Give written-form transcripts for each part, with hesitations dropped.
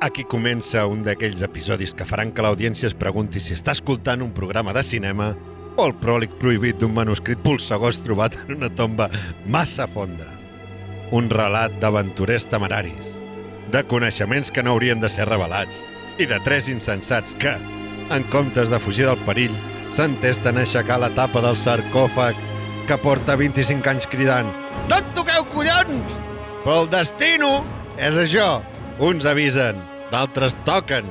Aquí comença un d'aquells episodis que faran que l'audiència es pregunti si està escoltant un programa de cinema o el pròleg prohibit d'un manuscrit polsegós trobat en una tomba massa fonda. Un relat d'aventurers temeraris, de coneixements que no haurien de ser revelats i de tres insensats que, en comptes de fugir del perill, s'entesten a aixecar la tapa del sarcòfag que porta 25 anys cridant «No en toqueu, collons!» Però el destino és això. Uns avisen, d'altres toquen.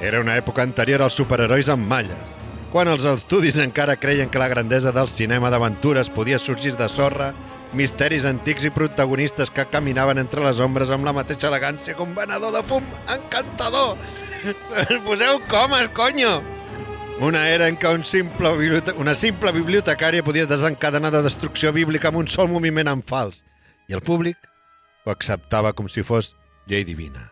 Era una època anterior als superherois amb malles, quan els estudis encara creien que la grandesa del cinema d'aventures podia sorgir de sorra, misteris antics i protagonistes que caminaven entre les ombres amb la mateixa elegància que un venedor de fum encantador. Poseu comes, conyo! Una era en què una simple bibliotecària podia desencadenar de destrucció bíblica amb un sol moviment en fals, i el públic ho acceptava com si fos llei divina.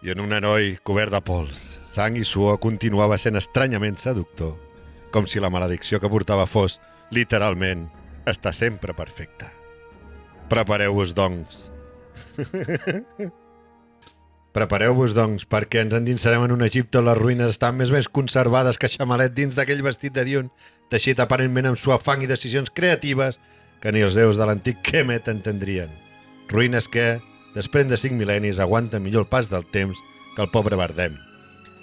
I en un heroi cobert de pols, sang i suor continuava sent estranyament seductor, com si la maledicció que portava fos, literalment, estar sempre perfecta. Prepareu-vos, doncs. Prepareu-vos, doncs, perquè ens endinsarem en un Egipte on les ruïnes estan més ben conservades que Xamalet dins d'aquell vestit de Dion, teixit aparentment amb suau fang i decisions creatives que ni els déus de l'antic Kemet entendrien. Ruïnes que, després de 5 mil·lennis, aguanten millor el pas del temps que el pobre Bardem,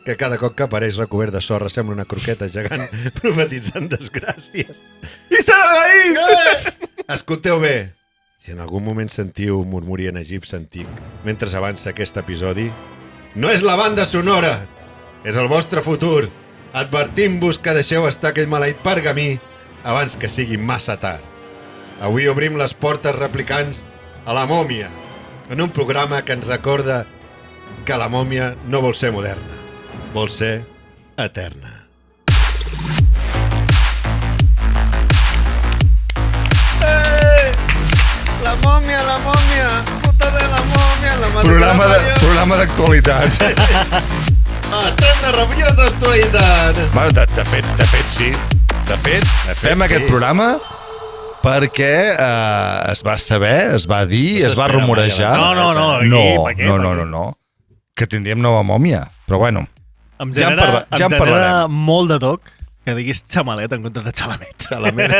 que cada cop que apareix recobert de sorra sembla una croqueta gegant profetitzant desgràcies. I s'ha d'ahir! Escolteu bé. Si en algun moment sentiu un murmuri en egipci antic mentre avança aquest episodi, no és la banda sonora, és el vostre futur. Advertim-vos que deixeu estar aquell maleït pergamí abans que sigui massa tard. Avui obrim les portes replicants a la mòmia, en un programa que ens recorda que la mòmia no vol ser moderna, vol ser eterna. La mòmia, puta de la mòmia, Programa d'actualitat. Estem de rabiós d'actualitat. Bueno, de fet, sí. De fet, fem aquest programa perquè es va saber, es va dir, es va rumorejar... No. Que tindríem nova mòmia. Però bueno, Em ja en genera parlarem. molt de toc que diguis xamalet en comptes de xalamet. Xalamet.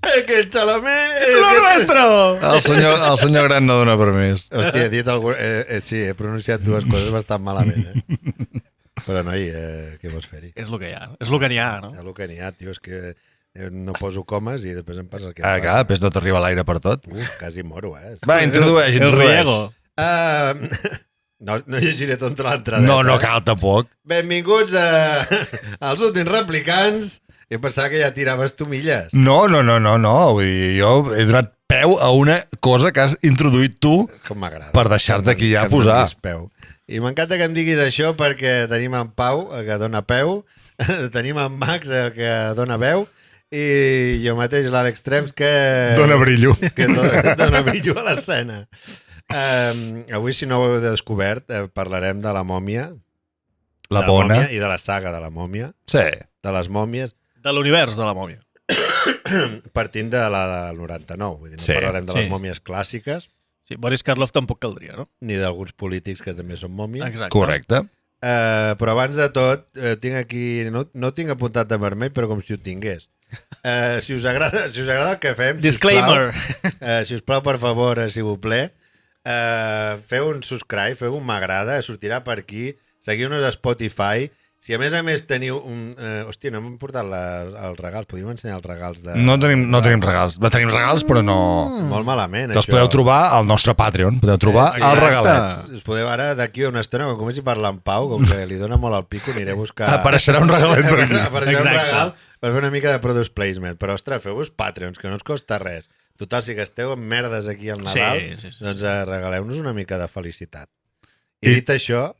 Que el xalamet... El senyor gran no dona permís. Hòstia, he dit algun... sí, he pronunciat dues coses bastant malament, Però, noi, què vols fer-hi? És el que hi ha, és el que n'hi ha, no? El que n'hi ha, tio, és que no poso comes i després em passa el que Clar, després no t'arriba l'aire per tot. Quasi moro, Va, introdueix. El riego. No llegiré tota l'entrada. No cal tampoc. Benvinguts als últims replicants. Jo pensava que ja tiraves tu milles. No. Vull dir, jo he donat peu a una cosa que has introduït tu Com m'agrada. per deixar-te aquí ja posar. I m'encanta que em diguis això perquè tenim en Pau, el que dona peu, tenim en Max, el que dona veu, i jo mateix, l'Àlex Trems, que... Dona brillo. Que dona brillo a l'escena. Avui, si no ho heu descobert, parlarem de la mòmia. La bona. I de la saga de la mòmia. Sí. De les mòmies. De l'univers de la mòmia. Partint de la del 99. Vull dir, no parlarem de les mòmies clàssiques. Sí, Boris Karloff tampoc caldria, no? Ni d'alguns polítics que també són mòmies. Exacte. Correcte. Però abans de tot, tinc aquí... No tinc apuntat de vermell, però com si ho tingués. Si us agrada el que fem... Disclaimer. Si us plau, per favor, si vous plaît, feu un subscribe, feu un m'agrada, sortirà per aquí, seguiu-nos a Spotify. Si a més teniu un... hòstia, no hem portat els regals. Podríem ensenyar els regals de... No tenim regals. Tenim regals, però no... Molt malament, Els podeu trobar al nostre Patreon. Podeu trobar els regalets. Us podeu ara, d'aquí a una estona, quan comenci a parlar amb Pau, com que li dona molt al pico, aniré a buscar... Apareixerà un regalet per aquí. Apareixerà un regal per fer una mica de product placement. Però, ostres, feu-vos Patreons, que no us costa res. Total, si gasteu en merdes aquí al Nadal, doncs regaleu-nos una mica de felicitat. I dit això...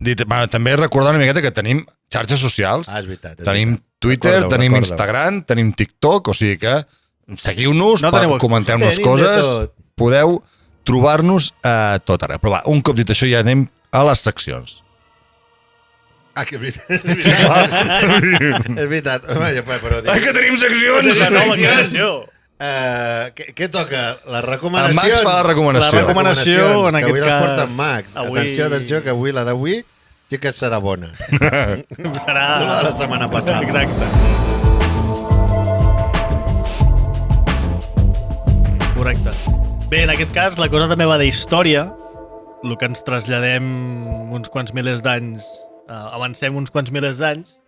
També recordar una miqueta que tenim xarxes socials. És veritat. Tenim Twitter, tenim Instagram, tenim TikTok, o sigui que seguiu-nos, comenteu-nos coses, podeu trobar-nos a tot arreu. Però va, un cop dit això ja anem a les seccions. Que és veritat. És veritat. Home, però que tenim seccions! Nova creació! Què toca? La recomanació? En Max fa la recomanació. La recomanació, en que aquest avui les cas... porta en Max. Atenció, que avui la d'avui sí que serà bona. Serà... La de la setmana passada. Exacte. Correcte. Bé, en aquest cas, la cosa també va d'història, el que ens traslladem uns quants milers d'anys, avancem uns quants milers d'anys,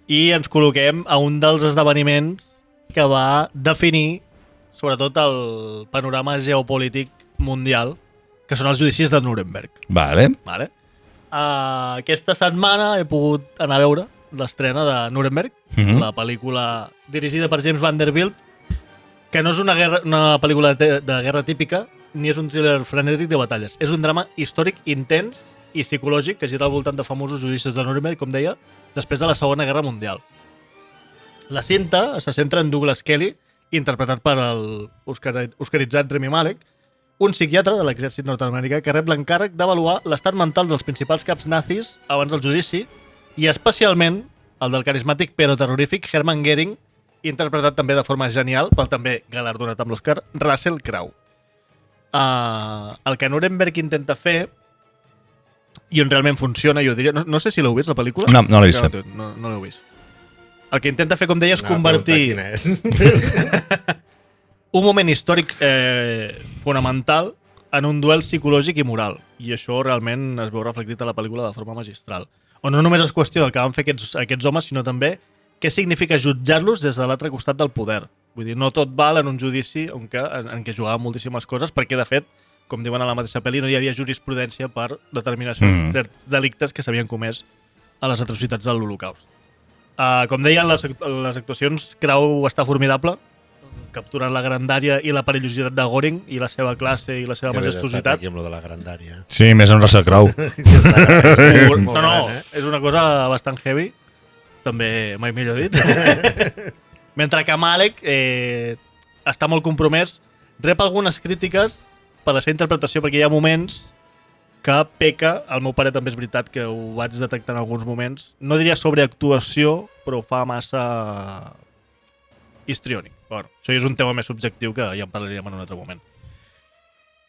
i ens col·loquem a un dels esdeveniments que va definir sobretot el panorama geopolític mundial, que són els judicis de Nuremberg. Vale. Aquesta setmana he pogut anar a veure l'estrena de Nuremberg, la pel·lícula dirigida per James Vanderbilt, que no és una pel·lícula de guerra típica, ni és un thriller frenètic de batalles. És un drama històric intens i psicològic que gira al voltant de famosos judicis de Nuremberg, com deia, després de la Segona Guerra Mundial. La cinta se centra en Douglas Kelly, interpretat per el oscaritzat Rami Malek, un psiquiatre de l'exèrcit nord-americà que rep l'encàrrec d'avaluar l'estat mental dels principals caps nazis abans del judici, i especialment el del carismàtic però terrorífic Hermann Göring, interpretat també de forma genial pel també galardonat amb l'Oscar Russell Crowe. El que Nuremberg intenta fer, i on realment funciona, jo diria... No sé si l'heu vist, la pel·lícula? No l'he vist. No l'heu vist. El que intenta fer, com deia, és convertir un moment històric fonamental en un duel psicològic i moral. I això realment es veu reflectit a la pel·lícula de forma magistral. On no només es qüestiona el que van fer aquests homes, sinó també què significa jutjar-los des de l'altre costat del poder. Vull dir, no tot val en un judici en què jugaven moltíssimes coses, perquè, de fet, com diuen a la mateixa pel·li, no hi havia jurisprudència per determinar certs delictes que s'havien comès a les atrocitats de l'Holocaust. Com deien, les actuacions, Crowe està formidable, capturant la grandària i la perillositat de Göring i la seva classe i la seva majestuositat. Aquí amb lo de la grandària. Sí, més en Russell Crowe. No, és una cosa bastant heavy, també mai millor dit. Mentre que Malek està molt compromès, rep algunes crítiques per la seva interpretació, perquè hi ha moments que peca, al meu pare també és veritat que ho vaig detectar en alguns moments, no diria sobreactuació, però ho fa massa histriònic. Bueno, això és un tema més subjectiu que ja en parlaríem en un altre moment.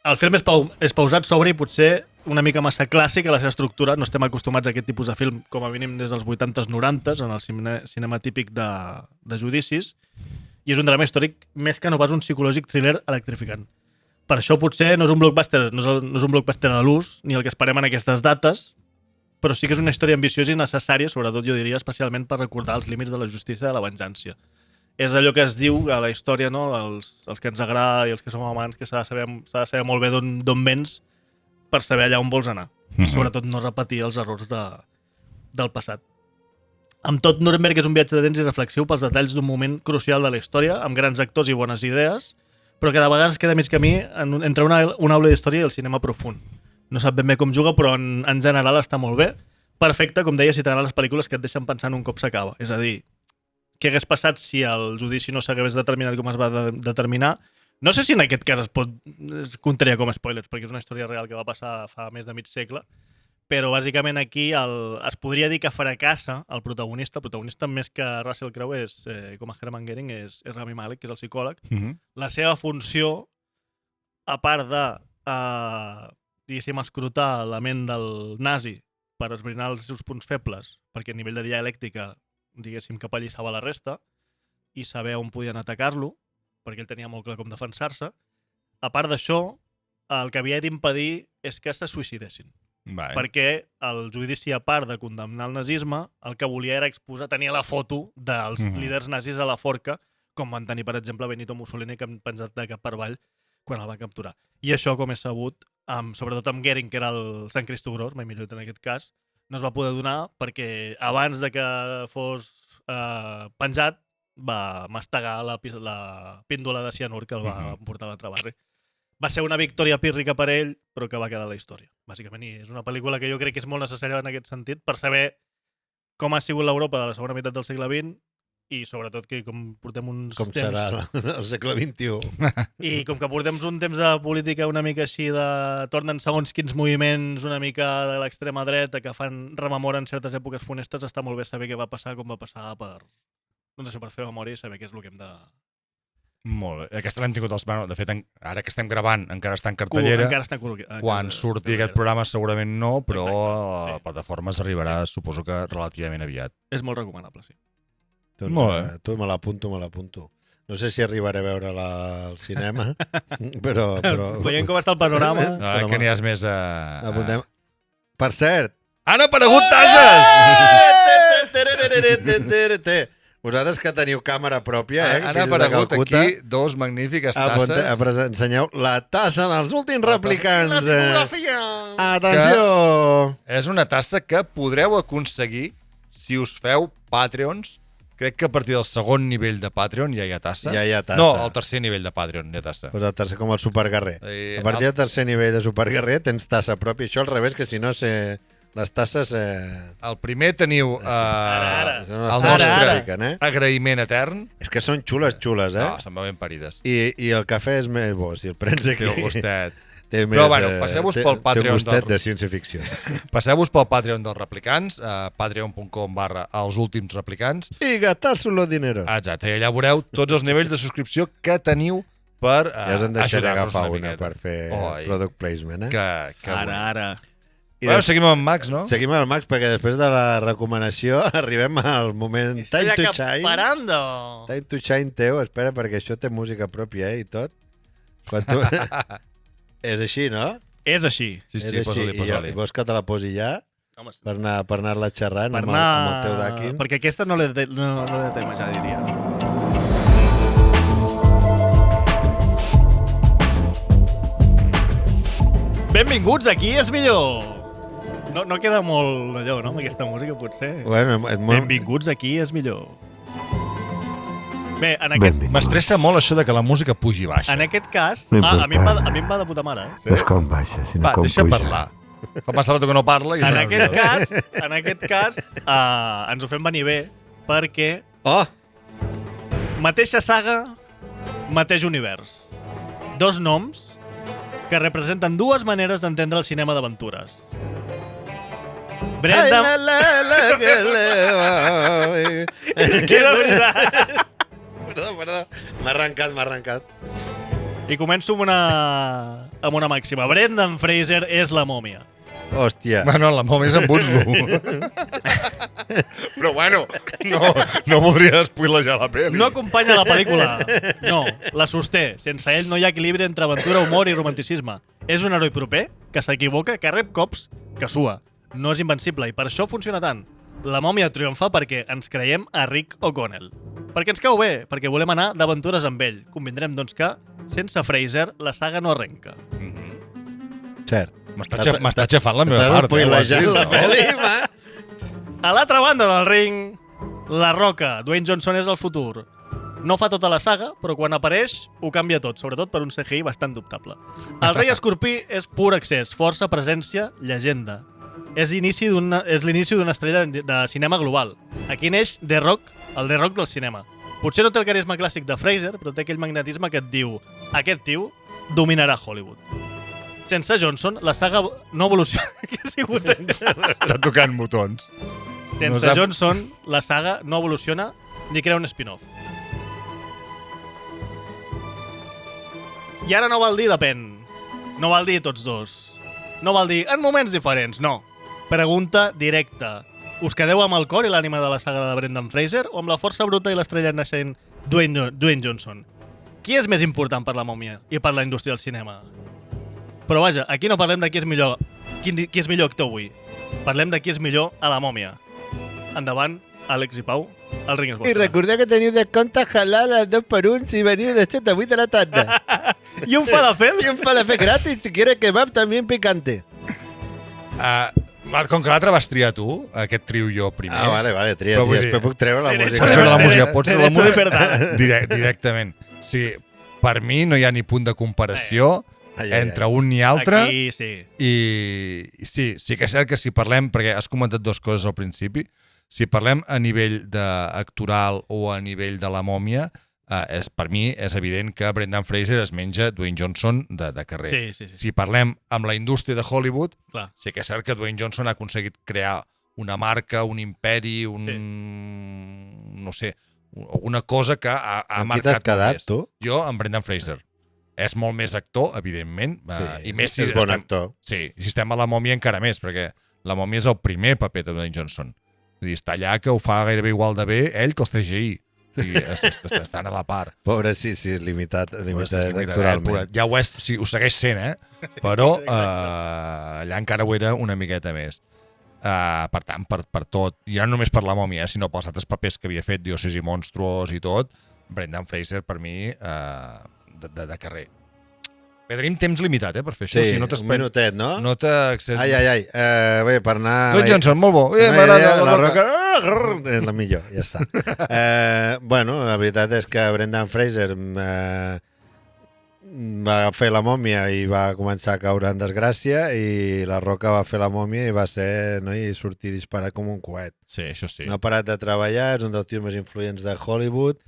El film és pausat, sobre i potser una mica massa clàssic a la seva estructura. No estem acostumats a aquest tipus de film, com a mínim des dels 80s, 90s, en el cinema típic de judicis, i és un drama històric més que no pas un psicològic thriller electrificant. Per això potser no és un blockbuster, no és un blockbuster a l'ús, ni el que esperem en aquestes dates, però sí que és una història ambiciosa i necessària, sobretot jo diria especialment per recordar els límits de la justícia i de la venjança. És allò que es diu a la història, no? Els que ens agrada i els que som amants, que s'ha de saber molt bé d'on vens per saber allà on vols anar. I sobretot no repetir els errors del passat. Amb tot, Nuremberg és un viatge de temps i reflexiu pels detalls d'un moment crucial de la història, amb grans actors i bones idees, però que de vegades queda mig camí entre una aula d'història i el cinema profund. No sap ben bé com juga, però en general està molt bé. Perfecte, com deia, si t'agraden les pel·lícules que et deixen pensant un cop s'acaba. És a dir, què hagués passat si el judici no s'hagués determinat com es va determinar? No sé si en aquest cas es comptaria com a spoilers, perquè és una història real que va passar fa més de mig segle, però bàsicament aquí es podria dir que fracassa el protagonista més que Russell Crowe, com a Hermann Göring, és Rami Malek, que és el psicòleg. La seva funció, a part de diguéssim, escrutar la ment del nazi per esbrinar els seus punts febles, perquè a nivell de dialèctica, diguéssim, que apallissava la resta, i saber on podien atacar-lo, perquè ell tenia molt clar com defensar-se. A part d'això, el que havia d'impedir és que se suïcidessin. Perquè el judici, a part de condemnar el nazisme, el que volia era exposar, tenia la foto dels líders nazis a la forca, com van tenir, per exemple, Benito Mussolini, que han penjat de cap per avall quan el van capturar. I això, com és sabut, sobretot amb Göring, que era el Sant Cristo Gros, mai millor en aquest cas, no es va poder donar perquè abans de que fos penjat va mastegar la píndola de cianur que el va portar a l'altre barri. Va ser una victòria pírrica per ell, però que va quedar a la història, bàsicament. I és una pel·lícula que jo crec que és molt necessària en aquest sentit per saber com ha sigut l'Europa de la segona meitat del segle XX i sobretot que com portem uns com temps... serà el segle XXI. I com que portem un temps de política una mica així de... tornen segons quins moviments una mica de l'extrema dreta que rememoren certes èpoques funestes, està molt bé saber què va passar, com va passar per fer memòria i saber què és el que hem de Molt bé. Aquesta l'hem tingut els... Bueno, de fet, ara que estem gravant encara està en cartellera. Quan surti aquest programa segurament no, però a plataformes arribarà, suposo que relativament aviat. És molt recomanable, sí. Molt bé. Tu me l'apunto. No sé si arribaré a veure al cinema, però... Veiem com està el panorama. No, que n'hi has més a... Apuntem. Per cert... Han aparegut tasses! Vosaltres que teniu càmera pròpia, Han aparegut aquí dos magnífiques tasses. Ensenyeu la tassa dels últims replicants. La tipografia! Atenció! És una tassa que podreu aconseguir si us feu Patreons. Crec que a partir del segon nivell de Patreon ja hi ha tassa. Ja hi ha tassa. No, el tercer nivell de Patreon hi ha tassa. Pues el tercer, com el superguerrer. A partir del tercer nivell de superguerrer tens tassa pròpia. Això al revés, que si no les tasses... El primer teniu el nostre agraïment etern. És que són xules, No, se'n va ben parides. I el cafè és més bo, si el prens aquí. Té el gustet. Però, bueno, passeu-vos pel Patreon. Té gustet de ciència-ficció. Passeu-vos pel Patreon dels replicants, patreon.com/els últims replicants. I gastar-se-lo dinero. Exacte, i allà veureu tots els nivells de subscripció que teniu per ja us en deixaré agafar una per fer product placement. Ara. Bueno, seguim amb Max, no? Seguim amb Max, perquè després de la recomanació arribem al moment Time to Shine. Time to Shine teu, espera, perquè això té música pròpia, i tot. Quan tu... És així, no? És així. Sí, posa-li. I vols que te la posi ja? Per anar-la xerrant amb el teu Dakin? Perquè aquesta no l'he de tema, ja diria. Benvinguts, aquí és millor! No queda molt allò, no? Amb aquesta música, potser. Bueno, Benvinguts, aquí és millor. Bé, en aquest... M'estressa molt això de que la música pugi baixa. En aquest cas... a mi em va de puta mare, Sí? No és com baixa, sinó com puja. Deixa parlar. Fa massa rato que no parla. En aquest cas, ens ho fem venir bé, perquè... Mateixa saga, mateix univers. Dos noms que representen dues maneres d'entendre el cinema d'aventures. Brenda... És que de veritat... Perdó. M'ha arrencat. I començo amb una màxima. Brendan Fraser és la mòmia. Hòstia. Bueno, la mòmia és en Butzlo. Però bueno, no voldria spoilejar la pel·li. No acompanya la pel·lícula. No, la sosté. Sense ell no hi ha equilibri entre aventura, humor i romanticisme. És un heroi proper, que s'equivoca, que rep cops, que sua. No és invencible i per això funciona tant. La mòmia triomfa perquè ens creiem a Rick O'Connell. Perquè ens cau bé, perquè volem anar d'aventures amb ell. Convindrem, doncs, que sense Fraser la saga no arrenca. Cert. M'està xafant la meva part. T'estàs la pel·li, ma. A l'altra banda del ring, La Roca. Dwayne Johnson és el futur. No fa tota la saga, però quan apareix ho canvia tot, sobretot per un CGI bastant dubtable. El rei escorpí és pur accés, força, presència, llegenda. És l'inici d'una estrella de cinema global. Aquí neix The Rock, el The Rock del cinema. Potser no té el carisma clàssic de Fraser, però té aquell magnetisme que et diu aquest tio dominarà Hollywood. Sense Johnson, la saga no evoluciona. Què ha sigut? Està tocant botons. Sense Johnson, la saga no evoluciona ni crea un spin-off. I ara no val dir depèn. No val dir tots dos. No val dir en moments diferents, no. Pregunta directa. Us quedeu amb el cor i l'ànima de la saga de Brendan Fraser o amb la força bruta i l'estrella naixent Dwayne Johnson? Qui és més important per la mòmia i per la indústria del cinema? Però vaja, aquí no parlem de qui és millor actor avui. Parlem de qui és millor a la mòmia. Endavant, Àlex i Pau, el ring és vostre. I recordeu que teniu descompte halal a 2x1 si veniu de 7 a 8 de la tarda. I un falafel? I un falafel gratis si quieres kebab también picante. Com que l'altre vas triar tu, aquest trio jo primer. Vale, tria. Després puc treure la música. Pots treure la música, pots treure la música directament. Sí, per mi no hi ha ni punt de comparació entre un ni altre. Aquí sí. I sí que és cert que si parlem, perquè has comentat dues coses al principi, si parlem a nivell actoral o a nivell de la mòmia, per mi és evident que Brendan Fraser es menja Dwayne Johnson de carrer. Sí. Si parlem amb la indústria de Hollywood, clar, sí que és cert que Dwayne Johnson ha aconseguit crear una marca, un imperi, una cosa que ha marcat. Qui t'has quedat, tu? Jo, amb Brendan Fraser. És molt més actor, evidentment. I més és bon actor. Sí, si estem a La Mòmia encara més, perquè La Mòmia és el primer paper de Dwayne Johnson. Vull dir, està allà que ho fa gairebé igual de bé ell que el CGI. Estan a la part. Pobre, sí, limitat actoralment. Ja ho segueix sent, però allà encara ho era una miqueta més. Per tant, per tot, i no només per La Mòmia, sinó pels altres papers que havia fet, Diòcesi Monstruos i tot, Brendan Fraser, per mi, de carrer. Bé, tenim temps limitat, per fer això. Sí, un minutet, no? No Ai. Bé, per anar... Dwayne Johnson, molt bo. M'agrada la roca. És la millor, ja està. Bueno, la veritat és que Brendan Fraser va fer La Mòmia i va començar a caure en desgràcia, i La Roca va fer La Mòmia i va ser, no, i sortir disparat com un coet. Sí, això sí. No ha parat de treballar, és un dels tios més influents de Hollywood.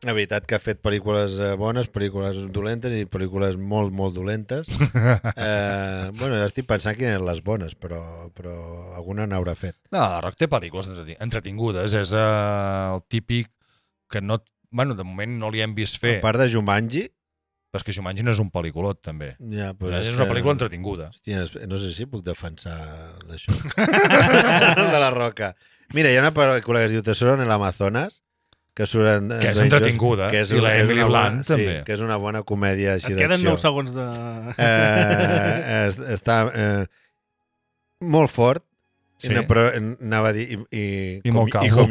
La veritat que ha fet pel·lícules bones, pel·lícules dolentes i pel·lícules molt, molt dolentes. Bueno, estic pensant quines eren les bones, però alguna n'haurà fet. No, la Rock té pel·lícules entretingudes. És el típic que no... Bueno, de moment no li hem vist fer. A part de Jumanji... Però és que Jumanji no és un pel·lículot, també. Ja, és una pel·lícula entretinguda. Hòstia, no sé si puc defensar d'això. De la Roca. Mira, hi ha una pel·lícula que es diu Tesoro en l'Amazones, que surten... Que és entretinguda, i la Emily Blunt, també. Sí, que és una bona comèdia així d'acció. Et queden 9 segons de... Està molt fort, sí. Però anava a dir... I molt calvo.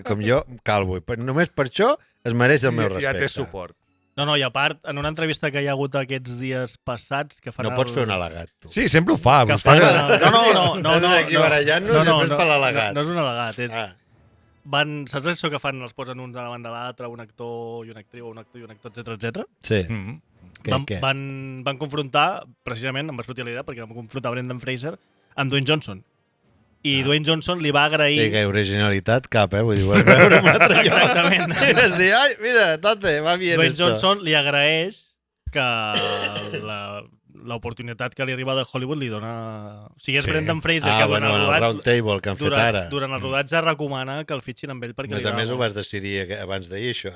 Com jo, calvo. Només per això es mereix el meu respecte. Ja té suport. No, i a part, en una entrevista que hi ha hagut aquests dies passats... que fan no pots fer un al·legat, tu. Sí, sempre ho fa. No. Estàs aquí barallant-nos i després fa l'al·legat. No és un al·legat, és... Saps això que fan? Els posen uns davant de l'altre, un actor i una actriu, un actor i un actor, etc. Sí. Van confrontar, precisament, em va sortir la idea, perquè van confrontar Brendan Fraser amb Dwayne Johnson. I Dwayne Johnson li va agrair... Sí, que originalitat cap, vull dir, ho vas veure un altre lloc. Exactament. I vas dir, ai, mira, tate, va bien Dwayne esto. Johnson li agraeix que l'oportunitat que li arriba de Hollywood li dona... O sigui, és Brendan Fraser que durant el round table que han fet ara. Durant el rodatge recomana que el fitxin amb ell perquè... A més ho vas decidir abans d'ahir, això,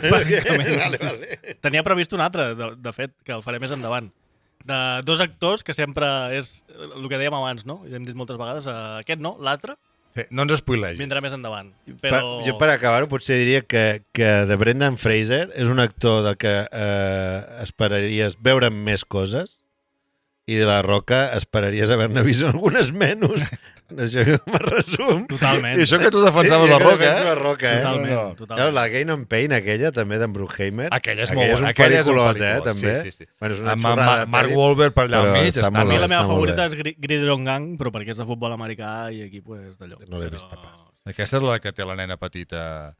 Bàsicament. Vale. Tenia previst un altre, de fet, que el faré més endavant. De dos actors, que sempre és el que dèiem abans, no? I hem dit moltes vegades, aquest no, l'altre... Sí, no ens spoilegis. Vindrà més endavant. Però... Jo per acabar-ho potser diria que de Brendan Fraser és un actor de que esperaries veure més coses, i de La Roca esperaries haver-ne vist algunes menys. Això com a resum. Totalment. I això que tu defensaves La Roca, La Roca, Totalment. La Gain on Pain, aquella, també, d'en Bruckheimer. Aquella és molt bona. Aquella és un pel·lículot, també. Sí. Bueno, és una xorrada. Mark Wahlberg per allà al mig. A mi la meva favorita és Gridiron Gang, però perquè és de futbol americà i aquí, pues, d'allò. No l'he vist pas. Aquesta és la que té la nena petita,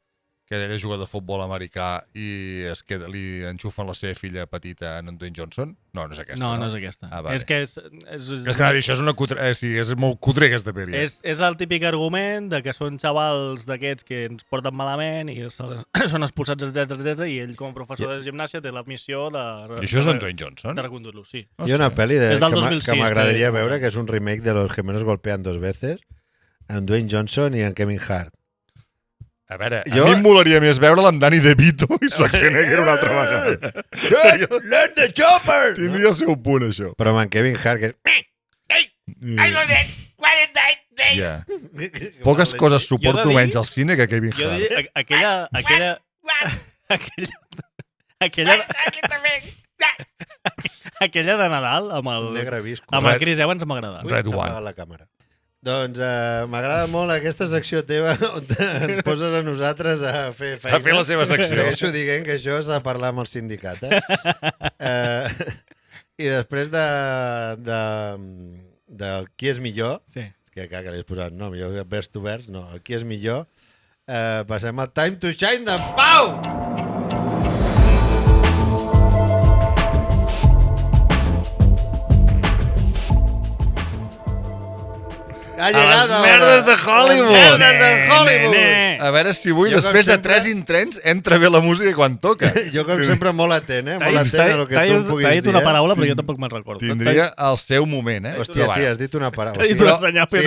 que ella juga de futbol americà i li enxufen la seva filla petita en Dwayne Johnson? No és aquesta. No és aquesta. Vale. És que això és una cutre, és molt cutre aquesta pel·li. És el típic argument de que són xavals d'aquests que ens porten malament i són expulsats, etc. I ell, com a professor de gimnàsia, té la missió de... I això és en Dwayne Johnson? De reconduir-lo, sí. Hi ha una pel·li que m'agradaria veure, que és un remake de Los gemelos golpean dos veces, amb Dwayne Johnson i en Kevin Hart. A veure, a mi em molaria més veure-la amb Danny DeVito i Schwarzenegger una altra vegada. Let the chopper! Tindria el seu punt, això. Però amb en Kevin Hart, que... Poques coses suporto menys al cine que Kevin Hart. Jo dic, aquella de Nadal amb el Chris Evans m'agrada. Red One. La càmera. Doncs m'agrada molt aquesta secció teva on ens poses a nosaltres a fer feina. A fer la seva secció. Segueixo dient que això s'ha de parlar amb el sindicat. I després del qui és millor, que li has posat nom, jo vers to vers, no, el qui és millor, passem al Time to Shine de Pau! Ha llegat a les merdes de Hollywood. Merdes de Hollywood. A veure si avui, després de 3 intents, entra bé la música quan toca. Jo, com sempre, molt atent, Molt atent a el que tu em puguis dir. T'ha dit una paraula, però jo tampoc me'n recordo. Tindria el seu moment, Hòstia, sí, has dit una paraula. T'ha dit una senyal. Sí,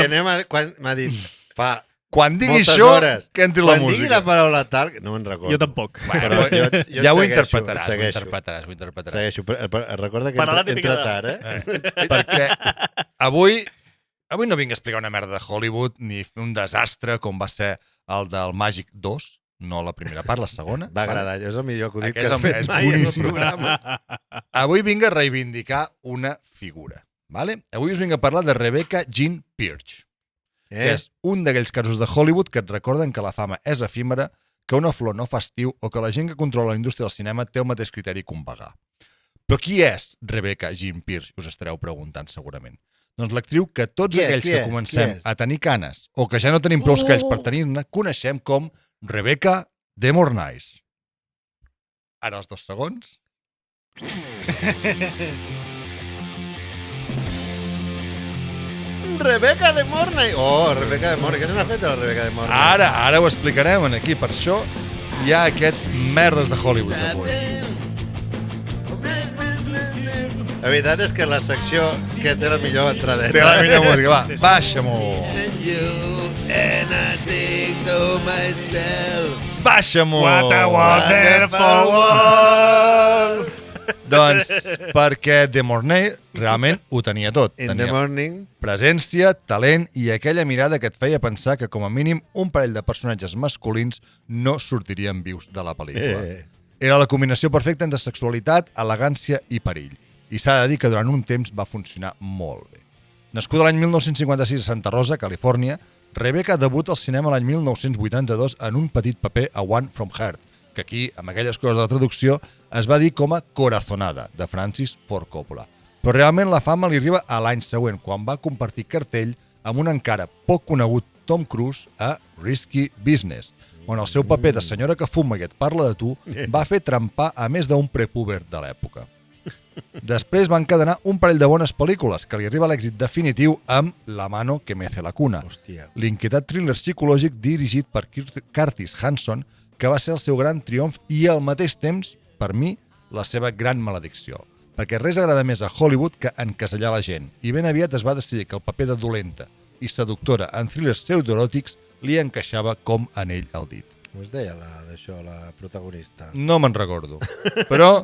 quan m'ha dit, fa Quan digui moltes això, hores. que entri la música. Quan digui la paraula tal, no me'n recordo. Jo tampoc. Però jo Ja ho segueixo, interpretaràs. Segueixo. Recorda que Per la entra típica tard, Perquè avui no vinc a explicar una merda de Hollywood ni fer un desastre com va ser el del Màgic 2, no la primera part, la segona. Va agradar, és el millor acudit que Aquest has fet és mai en un boníssim. programa. Avui vinc a reivindicar una figura. Vale? Avui us vinc a parlar de Rebecca Jean Pierce, que és un d'aquells casos de Hollywood que et recorden que la fama és efímera, que una flor no fa estiu o que la gent que controla la indústria del cinema té el mateix criteri que un vegà. Però qui és Rebecca Jean Pierce? Us estareu preguntant segurament. Doncs l'actriu que tots aquells que comencem a tenir canes o que ja no tenim prou cabells per tenir-ne coneixem com Rebecca de Mornay. Ara els 2 segons. Rebecca de Mornay. Oh, Rebecca de Mornay. Què se n'ha fet de la Rebecca de Mornay? Ara ho explicarem aquí. Per això hi ha aquest merdes de Hollywood d'avui. La veritat és que la secció que té la millor entradeta... Té la millor música, va, baixa-m'ho. And I think to myself... Baixa-m'ho. What a wonderful world. Doncs perquè De Mornay realment ho tenia tot. In the morning. Presència, talent i aquella mirada que et feia pensar que com a mínim un parell de personatges masculins no sortirien vius de la pel·lícula. Era la combinació perfecta entre sexualitat, elegància i perill. I s'ha de dir que durant un temps va funcionar molt bé. Nascuda l'any 1956 a Santa Rosa, Califòrnia, Rebecca debuta al cinema l'any 1982 en un petit paper a One from Heart, que aquí, amb aquelles coses de la traducció, es va dir com a Corazonada, de Francis Ford Coppola. Però realment la fama li arriba a l'any següent, quan va compartir cartell amb un encara poc conegut Tom Cruise a Risky Business, on el seu paper de senyora que fuma i et parla de tu va fer trempar a més d'un prepúber de l'època. Després van encadenar un parell de bones pel·lícules que li arriba a l'èxit definitiu amb La mano que mece la cuna, l'inquietat thriller psicològic dirigit per Curtis Hanson, que va ser el seu gran triomf i al mateix temps, per mi, la seva gran maledicció. Perquè res agrada més a Hollywood que encasellar la gent, i ben aviat es va decidir que el paper de dolenta i seductora en thrillers pseudoeròtics li encaixava com anell al dit. Com es deia d'això, la protagonista? No me'n recordo, però...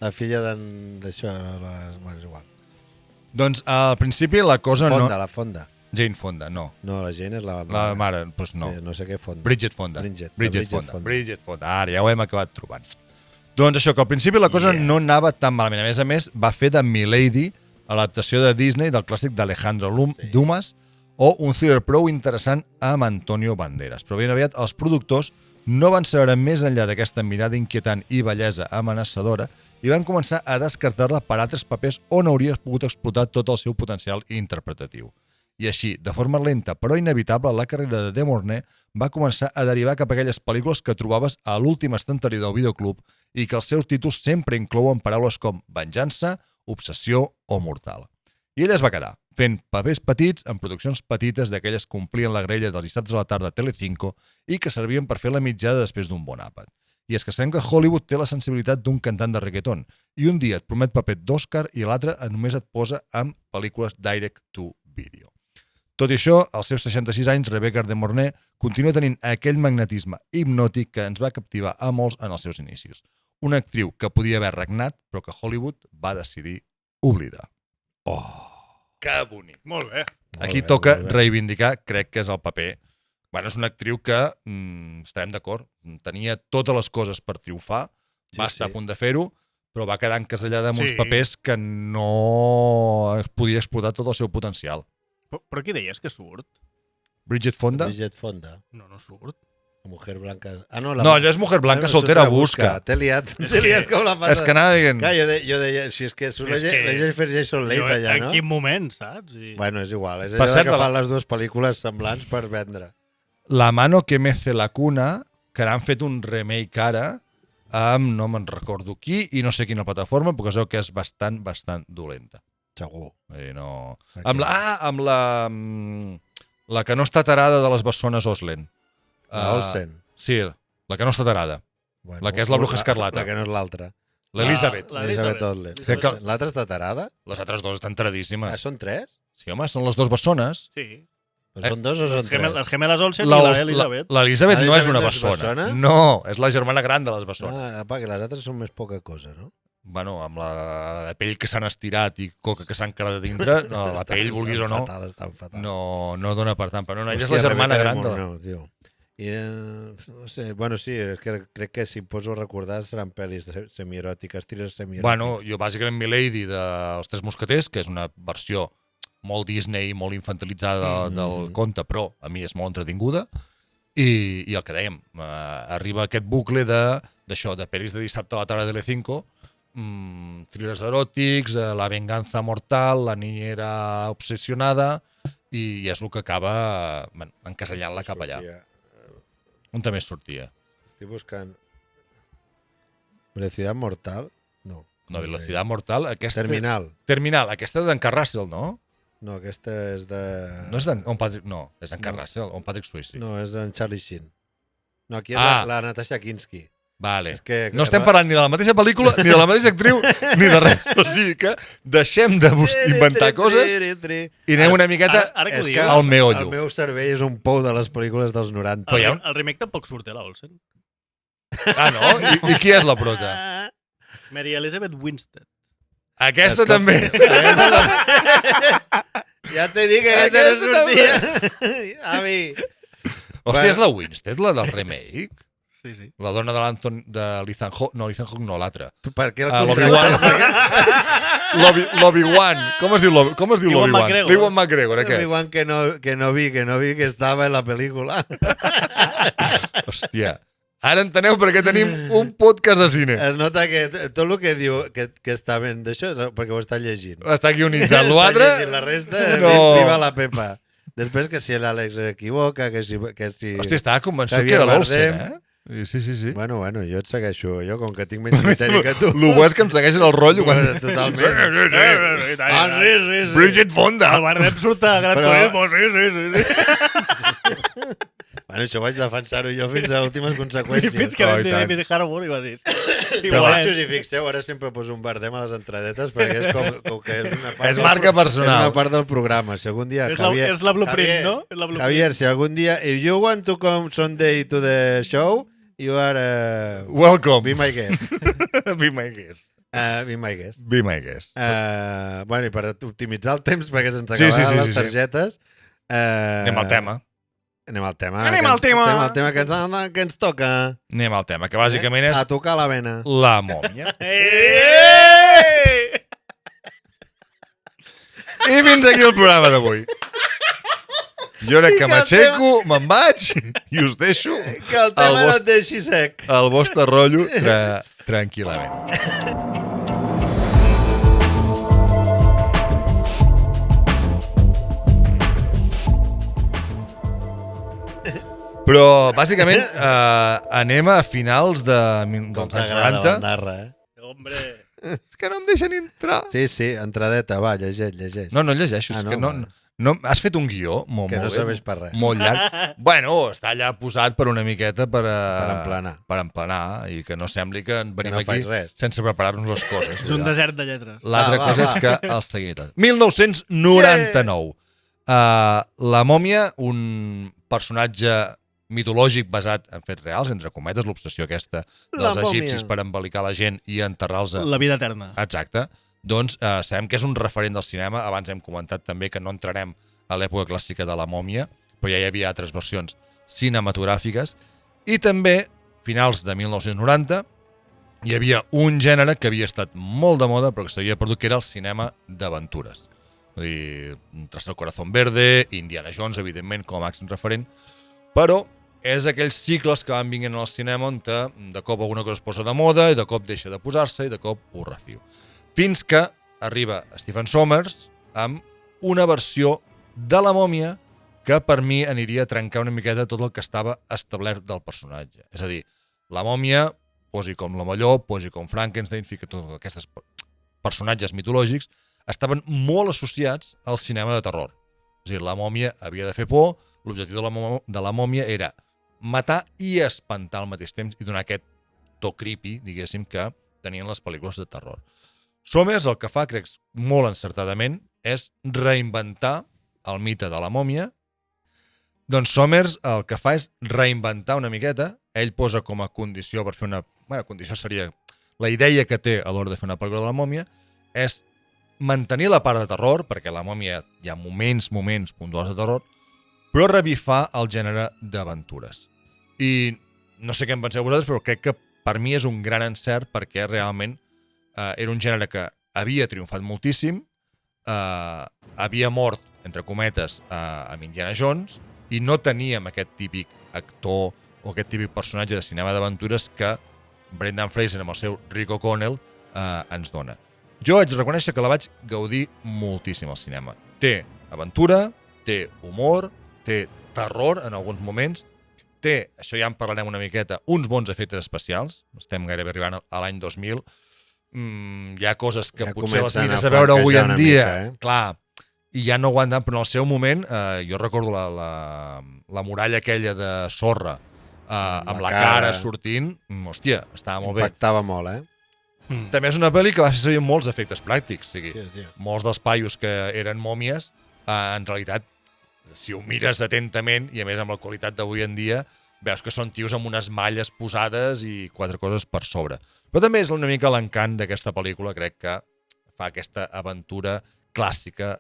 La filla d'això, és igual. Doncs al principi la cosa Fonda, la Fonda. Jane Fonda, no. No, la Jane és la mare. La mare, doncs no. No sé què Fonda. Bridget Fonda. Bridget Fonda. Ara ja ho hem acabat trobant. Doncs això, que al principi la cosa no anava tan malament. A més, va fer de Milady, a l'adaptació de Disney del clàssic d'Alejandro Dumas, o un thriller prou interessant amb Antonio Banderas. Però ben aviat els productors no van saber més enllà d'aquesta mirada inquietant i bellesa amenaçadora i van començar a descartar-la per altres papers on hauria pogut explotar tot el seu potencial interpretatiu. I així, de forma lenta però inevitable, la carrera de De Mornay va començar a derivar cap a aquelles pel·lícules que trobaves a l'última estanteria del videoclub i que els seus títols sempre inclouen paraules com venjança, obsessió o mortal. I ella es va quedar, fent papers petits en produccions petites d'aquelles que omplien la grella dels dissabtes a la tarda a Telecinco i que servien per fer la mitjada després d'un bon àpat. I és que sabem que Hollywood té la sensibilitat d'un cantant de reggaeton i un dia et promet paper d'Oscar i l'altre només et posa en pel·lícules direct to video. Tot i això, als seus 66 anys, Rebecca de Mornay continua tenint aquell magnetisme hipnòtic que ens va captivar a molts en els seus inicis. Una actriu que podia haver regnat, però que Hollywood va decidir oblidar. Oh! Que bonic. Molt bé. Aquí toca reivindicar, crec que és el paper. Bueno, és una actriu que, estarem d'acord, tenia totes les coses per triomfar, va estar a punt de fer-ho, però va quedar encasellada amb uns papers que no podia explotar tot el seu potencial. Però qui deies que surt? Bridget Fonda? Bridget Fonda. No surt. Mujer blanca... No, allò és Mujer Blanca soltera busca. T'he liat com la pata. És que anava dient... Clar, jo deia, si és que surt la Jennifer Jason Leigh allà, no? En quin moment, saps? Bueno, és igual. És allò que fan les dues pel·lícules semblants per vendre. La mano que mece la cuna, que n'han fet un remake ara, amb no me'n recordo qui i no sé quina plataforma, perquè es veu que és bastant dolenta. Segur. No... Amb la que no està tarada de les bessones Oslen. Olsen. Sí, la que no està tarada. Bueno, la que és la bruja escarlata. La que no és l'altra. L'Elisabet. L'Elisabet Olsen. L'altra està tarada? Les altres dues estan taradíssimes. Són tres? Sí, home, són les dues bessones. Sí. Però són dos o són tres? Les gemeles Olsen i l'Elisabet. L'Elisabet no és una bessona. No, és la germana gran de les bessones. Perquè les altres són més poca cosa, no? Bueno, amb la pell que s'han estirat i coca que s'han quedat a dintre, no, la pell, vulguis o no, no dona per tant. Però no, ella és la germana gran de... I, no sé, bueno, sí, crec que si poso a recordar seran pel·lis semieròtiques, tires semieròtiques. Bueno, jo bàsicament Milady dels Tres Mosqueters, que és una versió molt Disney, molt infantilitzada del conte, però a mi és molt entretinguda, i el que dèiem, arriba aquest bucle d'això, de pel·lis de dissabte a la tarda de Telecinco, thrillers eròtics, La venganza mortal, La niñera obsessionada, i és el que acaba encasellant-la cap allà. On també sortia? Estic buscant... Velocidad mortal? No. No, Velocidad mortal... Terminal, aquesta d'en Kurt Russell, no? No, aquesta és de... No és d'en Patrick... No, és d'en Kurt Russell, on Patrick Swayze. No, és d'en Charlie Sheen. No, aquí és la Natasha Kinski. Vale. No estem parlant ni de la mateixa pel·lícula, ni de la mateixa actriu, ni de res. O sigui que deixem d'inventar coses i anem una miqueta al meollo. El meu cervell és un pou de les pel·lícules dels 90. El remake tampoc surt, la Olsen. Ah, no? I qui és la prota? Mary Elizabeth Winstead. Aquesta també. Ja t'he dit que aquesta no sortia. Avi. Hòstia, és la Winstead, la del remake? Sí. La dona de l'Ethan Hawke, Ethan Hawke no, l'altra. Per què el contractes? L'Obi-Wan. Com es diu l'Obi-Wan? L'Ewan McGregor, aquest. L'Obi-Wan que no vi que estava en la pel·lícula. Hòstia. Ara enteneu per què tenim un podcast de cine. Es nota que tot el que diu que està ben d'això, perquè ho està llegint. Està guionitzant. L'altre... Està llegint la resta, viva la Pepa. Després que si l'Àlex s'equivoca, que si... Hòstia, estava convençut que era l'Olsen, eh? Sí. Bueno, jo et segueixo. Jo, com que tinc menys criteri que tu... El bo és que em segueixen el rotllo quan... Totalment. Sí. Bridget Fonda. El Bardem surt a Gran Turismo, sí. Bueno, això vaig defensar-ho jo fins a últimes conseqüències. Fins que vam dir David Harbour i va dir... Però si us hi fixeu, ara sempre poso un Bardem a les entradetes perquè és com que és una part... És marca personal. És una part del programa. Si algun dia... És la blueprint, no? Javier, si algun dia... If you want to come someday to the show, you are... Welcome. Be my guest. Be my guest. Be my guest. Be my guest. Bueno, i per optimitzar el temps, perquè se'ns acabaran les targetes... Anem al tema. Anem al tema que ens toca. Anem al tema, que bàsicament és... A tocar la vena. La mòmia. I fins aquí el programa d'avui. Jo crec que m'aixeco, me'n vaig i us deixo... Que el tema no et deixi sec. El vostre rotllo tranquil·lament. Però, bàsicament, anem a finals dels anys 90. Hombre... És que no em deixen entrar. Sí, entradeta, va, llegeix. No llegeixo, és que no... Has fet un guió molt, que no serveix per res. Molt llarg. Bueno, està allà posat per una miqueta per emplenar i que no sembli que venim aquí sense preparar-nos les coses. És un desert de lletres. L'altra cosa és que els seguim. 1999. La mòmia, un personatge mitològic basat en fets reals, entre cometes, l'obsessió aquesta dels egipcis per embolicar la gent i enterrar-los... La vida eterna. Exacte. Doncs sabem que és un referent del cinema. Abans hem comentat també que no entrarem a l'època clàssica de la mòmia, però ja hi havia altres versions cinematogràfiques. I també, finals de 1990, hi havia un gènere que havia estat molt de moda, però que s'havia perdut, que era el cinema d'aventures. Vull dir, Tras el corazón verde, Indiana Jones, evidentment, com a màxim referent, però és aquells cicles que van vinguent al cinema on de cop alguna cosa es posa de moda i de cop deixa de posar-se i de cop ho refiu. Fins que arriba Stephen Sommers amb una versió de la mòmia que per mi aniria a trencar una miqueta tot el que estava establert del personatge. És a dir, la mòmia, posi com la Molló, posi com Frankenstein, fica tots aquests personatges mitològics, estaven molt associats al cinema de terror. És a dir, la mòmia havia de fer por, l'objectiu de la mòmia era matar i espantar al mateix temps i donar aquest to creepy, diguéssim, que tenien les pel·lícules de terror. Sommers el que fa, crec molt encertadament, és reinventar el mite de la mòmia Doncs Sommers el que fa és reinventar una miqueta. Ell posa com a condició per fer una... Bueno, condició seria... La idea que té a l'hora de fer una pel·lícula de la mòmia és mantenir la part de terror, perquè la mòmia hi ha moments puntuals de terror, però revifar el gènere d'aventures. I no sé què en penseu vosaltres, però crec que per mi és un gran encert perquè realment era un gènere que havia triomfat moltíssim, havia mort, entre cometes, amb Indiana Jones, i no teníem aquest típic actor o aquest típic personatge de cinema d'aventures que Brendan Fraser amb el seu Rick O'Connell ens dona. Jo haig de reconèixer que la vaig gaudir moltíssim al cinema. Té aventura, té humor, té terror en alguns moments, té, això ja en parlarem una miqueta, uns bons efectes especials, estem gairebé arribant a l'any 2000, hi ha coses que ja potser les mires a veure avui en dia, clar, i ja no aguanten, però en el seu moment, jo recordo la muralla aquella de sorra, amb la cara sortint, hòstia, estava molt bé. Impactava molt, També és una pel·li que va fer servir molts efectes pràctics, o sigui, molts dels paios que eren mòmies, en realitat, si ho mires atentament, i a més amb la qualitat d'avui en dia, veus que són tios amb unes malles posades i 4 coses per sobre. Però també és una mica l'encant d'aquesta pel·lícula, crec que fa aquesta aventura clàssica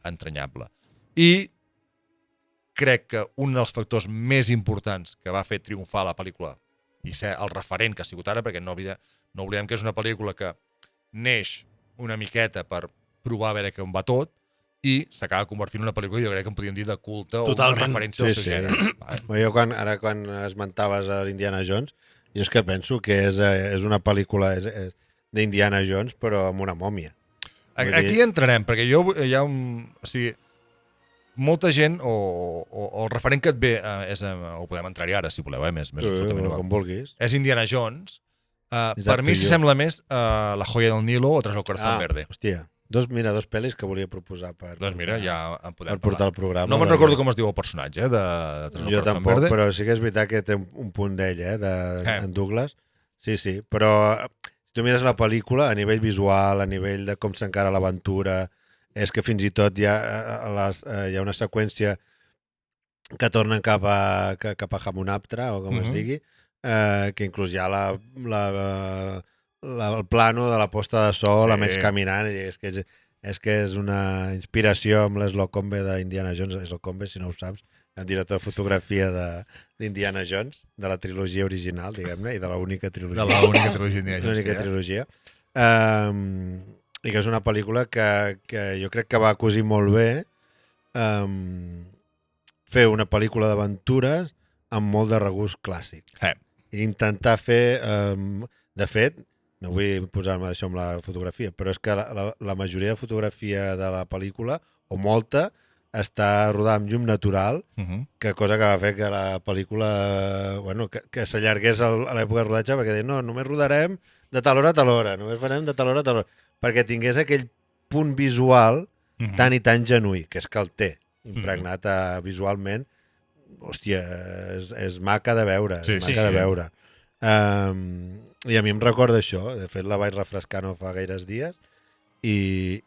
entranyable. I crec que un dels factors més importants que va fer triomfar la pel·lícula i ser el referent que ha sigut ara, perquè no oblidem que és una pel·lícula que neix una miqueta per provar a veure com va tot i s'acaba convertint en una pel·lícula, jo crec que en podríem dir de culte o una referència al seu gènere. Jo quan esmentaves a l'Indiana Jones, jo és que penso que és una pel·lícula d'Indiana Jones però amb una mòmia. Aquí entrarem, perquè o sigui, molta gent, o el referent que et ve, o podem entrar-hi ara, si voleu, més absolutament com vulguis. És Indiana Jones. Per mi s'assembla més a La joya del Nilo o Tras el corazón verde. Hòstia, dos pel·lis que volia proposar per portar al programa. No me'n recordo com es diu el personatge de Tras el corazón verde. Però sí que és veritat que té un punt d'ell, en Douglas. Sí, però si tu mires la pel·lícula, a nivell visual, a nivell de com s'encara l'aventura, és que fins i tot hi ha una seqüència que tornen cap a Hamunaptra, o com es digui, que inclús hi ha el plano de la posta de sol amb ells caminant, i és que és una inspiració amb l'Slocombe d'Indiana Jones. Slocombe, si no ho saps, el director de fotografia d'Indiana Jones, de la trilogia original, diguem-ne, i de l'única trilogia. De l'única trilogia. L'única trilogia. I que és una pel·lícula que jo crec que va cosir molt bé fer una pel·lícula d'aventures amb molt de regust clàssic. I intentar fer... De fet, no vull posar-me això amb la fotografia, però és que la majoria de fotografia de la pel·lícula, o molta, està rodada amb llum natural, que cosa que va fer que la pel·lícula que s'allargués a l'època de rodatge, perquè deien, no, només rodarem de tal hora a tal hora, només farem de tal hora a tal hora, perquè tingués aquell punt visual tan i tan genuí, que és que el té, impregnat visualment. Hòstia, és maca de veure, de veure. I a mi em recorda això, de fet la vaig refrescar no fa gaires dies, i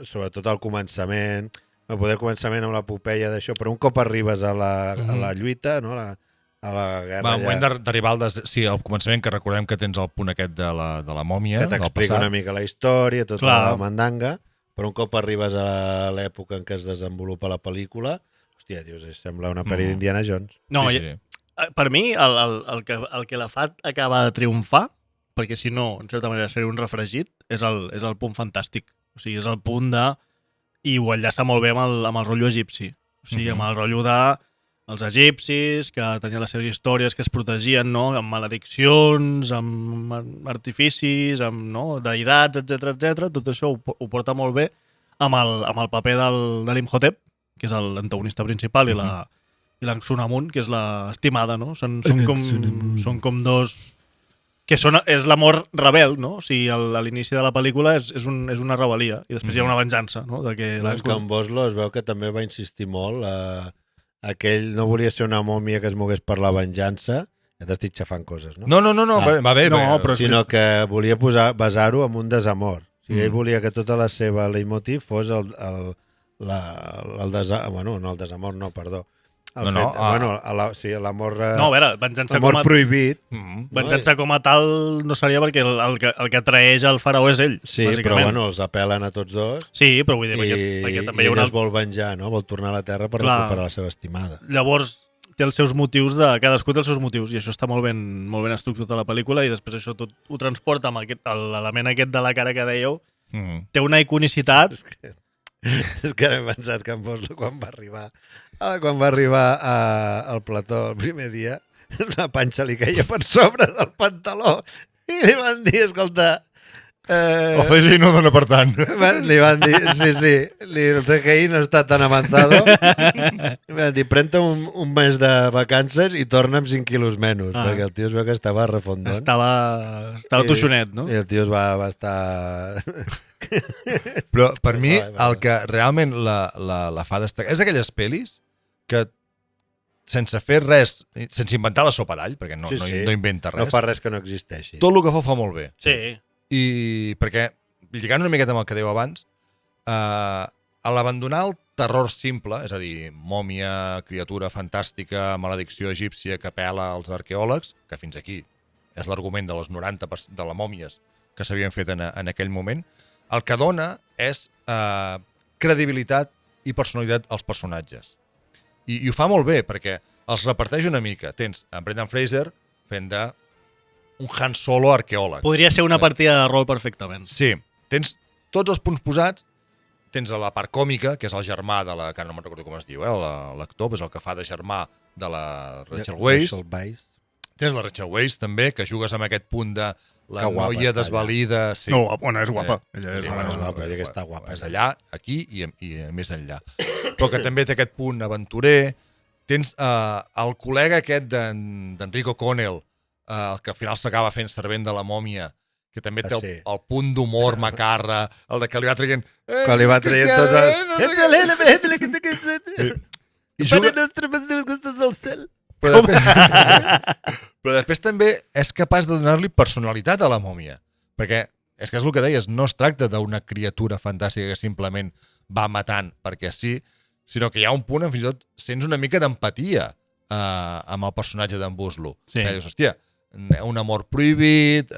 sobretot al començament, amb l'epopeia d'això, però un cop arribes a la lluita, no? a la guerra... Al moment d'arribar al començament, que recordem que tens el punt aquest de la mòmia, que t'explica una mica la història, tota la mandanga, però un cop arribes a l'època en què es desenvolupa la pel·lícula, hòstia, dius, sembla una pel·li d'Indiana Jones. No, per mi, el que la fa acabar de triomfar, perquè si no, en certa manera, seria un refregit, és el punt fantàstic. O sigui, és el punt de... I ho enllaça molt bé amb el rotllo egipci. O sigui, amb el rotllo dels egipcis, que tenien les seves històries que es protegien, no? Amb malediccions, amb artificis, amb deïtats, etc. Tot això ho porta molt bé amb el paper de l'Imhotep, que és l'antagonista principal, i l'Anxunamun, que és l'estimada, no? Són com dos... que és l'amor rebel, no? O sigui, a l'inici de la pel·lícula és una rebel·lia, i després hi ha una venjança, no? Que en Boslo es veu que també va insistir molt aquell no volia ser una mòmia que es mogués per la venjança, ja t'estic xafant coses, no? No, va bé. Sinó que volia basar-ho en un desamor. O sigui, ell volia que tota la seva leitmotiv fos el desamor, no, perdó. L'amor... No, a veure, venjança amor prohibit. Venjança com a tal no seria perquè el que atraeix al faraó és ell. Sí, però els apel·len a tots dos. Sí, però vull dir, perquè també hi ha ell es vol venjar, no? Vol tornar a la Terra per recuperar la seva estimada. Llavors, té els seus motius, cadascú té els seus motius, i això està molt ben estructurat a la pel·lícula, i després això tot ho transporta amb l'element aquest de la cara que dèieu. Té una iconicitat... És que ara he pensat que en Boslo, quan va arribar al plató el primer dia, la panxa li caia per sobre del pantaló i li van dir, escolta... el CGI no dona per tant. Li van dir, sí, el CGI no està tan avançado. Li van dir, pren-te un mes de vacances i torna amb 5 quilos menys, perquè el tio es veu que estava refondant. Estava tuixonet, no? I el tio es va estar... Però per mi el que realment la fa destacar és aquelles pel·lis que sense fer res, sense inventar la sopa d'all, perquè no inventa res, no fa res que no existeixi, tot el que fa molt bé. Sí. I perquè, lligant una miqueta amb el que dèieu abans, a l'abandonar el terror simple, és a dir, mòmia, criatura fantàstica, maledicció egípcia que apel·la als arqueòlegs, que fins aquí és l'argument de les 90 de les mòmies que s'havien fet en aquell moment, el que dona és credibilitat i personalitat als personatges. I ho fa molt bé, perquè els reparteix una mica. Tens en Brendan Fraser fent un Han Solo arqueòleg. Podria ser una partida de rol perfectament. Sí. Tens tots els punts posats, tens la part còmica, que és el germà de la... que no me'n recordo com es diu, l'actor, és el que fa de germà de la Rachel Weisz. Tens la Rachel Weisz, també, que jugues amb aquest punt de la noia desvalida... Sí. No, bona, és guapa. Ella és guapa, que està guapa. És allà, aquí i més enllà. Però que també té aquest punt aventurer. Tens el col·lega aquest d'Enrico Connell, que al final s'acaba fent servent de la mòmia, que també té el punt d'humor macarra, el de que li va traient... Que li va traient tot el... I juga... Però després també és capaç de donar-li personalitat a la mòmia. Perquè és que és el que deies, no es tracta d'una criatura fantàstica que simplement va matant perquè sí, sinó que hi ha un punt en fins i tot sents una mica d'empatia amb el personatge d'en Boslo. Sí. Que dius, hòstia, un amor prohibit,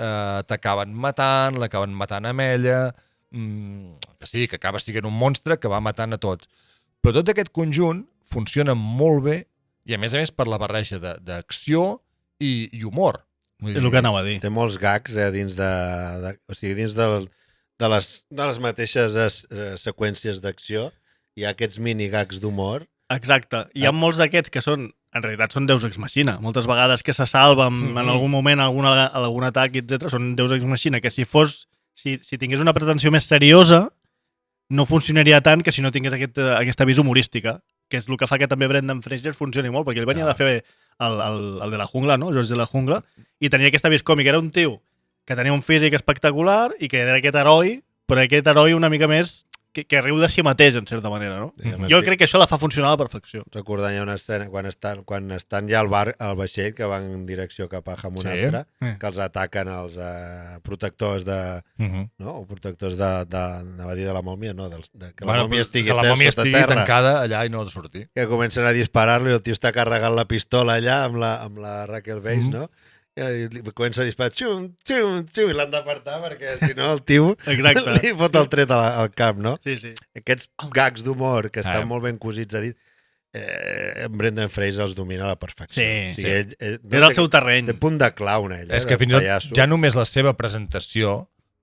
t'acaben matant, l'acaben matant amb ella, que sí, que acaba sent un monstre que va matant a tots. Però tot aquest conjunt funciona molt bé i a més per la barreja d'acció i humor. És el que anava a dir. Té molts gags dins de les mateixes seqüències d'acció. Hi ha aquests mini-gags d'humor. Exacte. Hi ha molts d'aquests que són, en realitat, són Deus Ex Machina. Moltes vegades que se salven en algun moment, algun atac, etc. Són Deus Ex Machina, que si tingués una pretensió més seriosa, no funcionaria tant que si no tingués aquesta visa humorística, que és el que fa que també Brendan Fraser funcioni molt, perquè ell venia de fer el de la jungla, no? George de la jungla, i tenia aquesta vis còmica. Era un tio que tenia un físic espectacular i que era aquest heroi, però aquest heroi una mica més que riu de si mateix, en certa manera, no? Jo crec que això la fa funcionar a la perfecció. Recordant hi ha una escena quan estan ja al vaixell, que van en direcció cap a Hamunaptra, que els ataquen els protectors no? O protectors anava a dir de la mòmia, no? Que la mòmia estigui sota terra. Tancada allà i no ha de sortir. Que comencen a disparar-lo i el tio està carregant la pistola allà amb la Raquel Weisz, no? I comença a disparar, xum, i l'han d'apartar perquè si no el tio li fot el tret al cap, no? Sí. Aquests gags d'humor que estan molt ben cosits a dir, Brendan Fraser els domina a la perfecció. Sí. És el seu terreny. Té punt de clown, ell. És que fins i tot ja només la seva presentació,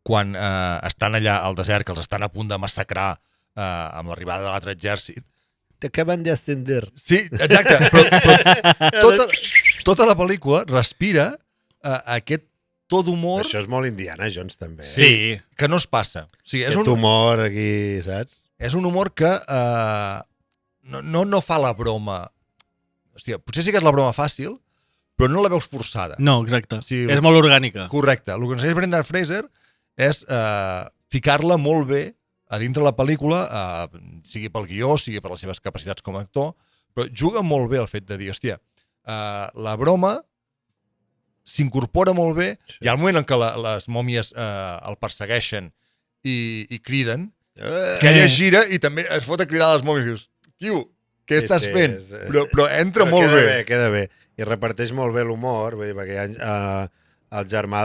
quan estan allà al desert, que els estan a punt de massacrar amb l'arribada de l'altre exèrcit. T'acaben d'ascender. Sí, exacte. Però tota la pel·lícula respira aquest to d'humor... Això és molt Indiana Jones, també. Sí. Que no es passa. O sigui, aquest humor aquí, saps? És un humor que no fa la broma. Hòstia, potser sí que és la broma fàcil, però no la veus forçada. No, exacte. Sí, és molt orgànica. Correcte. El que aconsegueix Brendan Fraser és ficar-la molt bé a dintre la pel·lícula, sigui pel guió, sigui per les seves capacitats com a actor, però juga molt bé el fet de dir, hòstia, la broma s'incorpora molt bé, i al moment en què les mòmies el persegueixen i criden, que ella gira i també es fot a cridar a les mòmies i dius, tio, què estàs fent? Però entra molt bé. Queda bé. I reparteix molt bé l'humor, vull dir, perquè hi ha el germà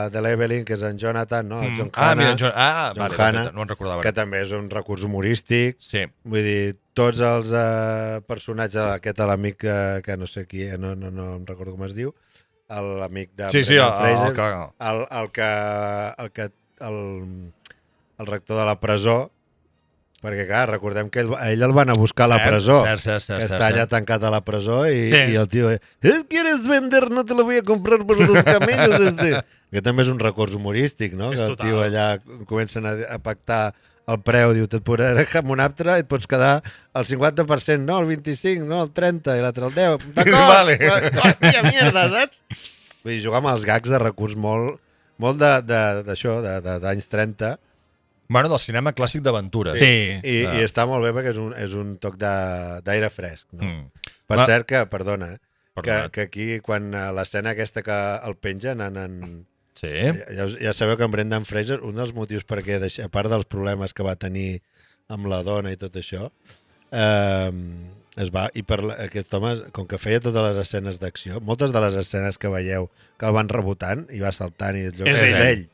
de l'Evelyn, que és en Jonathan, no? El John Hannah. John Hannah, no en recordava. Que també és un recurs humorístic. Sí. Vull dir, tots els personatges, aquest l'amic que no sé qui, no em recordo com es diu, l'amic de Fraser, el rector de la presó, perquè, clar, recordem que ell el van a buscar a la presó. Cert. Que està allà tancat a la presó i el tio... ¿Quieres vender? No te lo voy a comprar por 2 camellos. Que també és un recurs humorístic, no? Que el tio allà comencen a pactar el preu, diu, te't posaré amb un altre i et pots quedar el 50%, no, el 25%, no, el 30%, i l'altre el 10%. D'acord? Vale. Hòstia, mierda, saps? Vull dir, jugar amb els gags de recurs molt d'això, d'anys 30. Bueno, del cinema clàssic d'aventures. Sí. I està molt bé perquè és un toc d'aire fresc. No? Per cert que, perdona, que aquí, quan l'escena aquesta que el pengen Sí. Ja sabeu que en Brendan Fraser, un dels motius perquè, a part dels problemes que va tenir amb la dona i tot això, aquest home, com que feia totes les escenes d'acció, moltes de les escenes que veieu que el van rebotant i va saltant i és ell.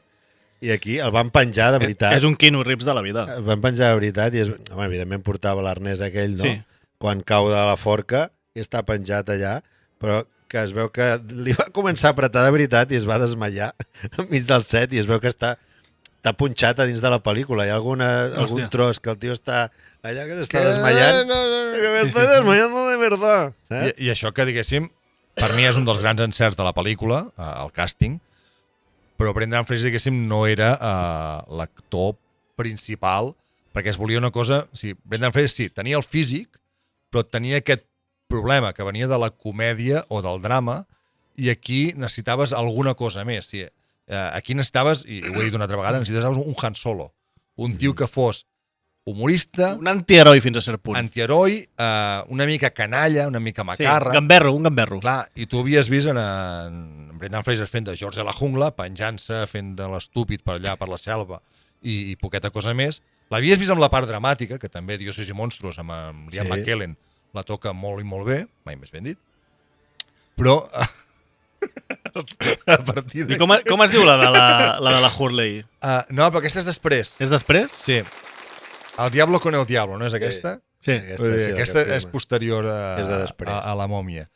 I aquí el van penjar de veritat. És un Keanu Reeves de la vida. El van penjar de veritat i home, evidentment portava l'arnès aquell, no? Sí. Quan cau de la forca i està penjat allà, però que es veu que li va començar a apretar de veritat i es va desmaiar enmig del set i es veu que està punxat a dins de la pel·lícula. Hi ha algun tros que el tio està allà que s'està desmaiant. Que m'està desmaiant de verdad. I això que, diguéssim, per mi és un dels grans encerts de la pel·lícula, el càsting, però Brendan Fraser, diguéssim, no era l'actor principal, perquè es volia una cosa... Sí, Brendan Fraser sí, tenia el físic, però tenia aquest problema que venia de la comèdia o del drama, i aquí necessitaves alguna cosa més. Sí, aquí necessitaves, i ho he dit una altra vegada, necessitaves un Han Solo, un tio que fos humorista... Un antiheroi fins a cert punt. Antiheroi, una mica canalla, una mica macarra... Sí, un gamberro. Clar, i tu havies vist en Brendan Fraser fent de George de la Jungla, penjant-se, fent de l'estúpid per allà, per la selva, i poqueta cosa més. L'havies vist amb la part dramàtica, que també Dioses i Monstruos, amb Liam McKellen, la toca molt i molt bé, mai més ben dit, però a partir de... I com es diu la de la Hurley? No, però aquesta és després. És després? Sí. El Diablo con el Diablo, no és aquesta? Sí. Aquesta és posterior a la mòmia.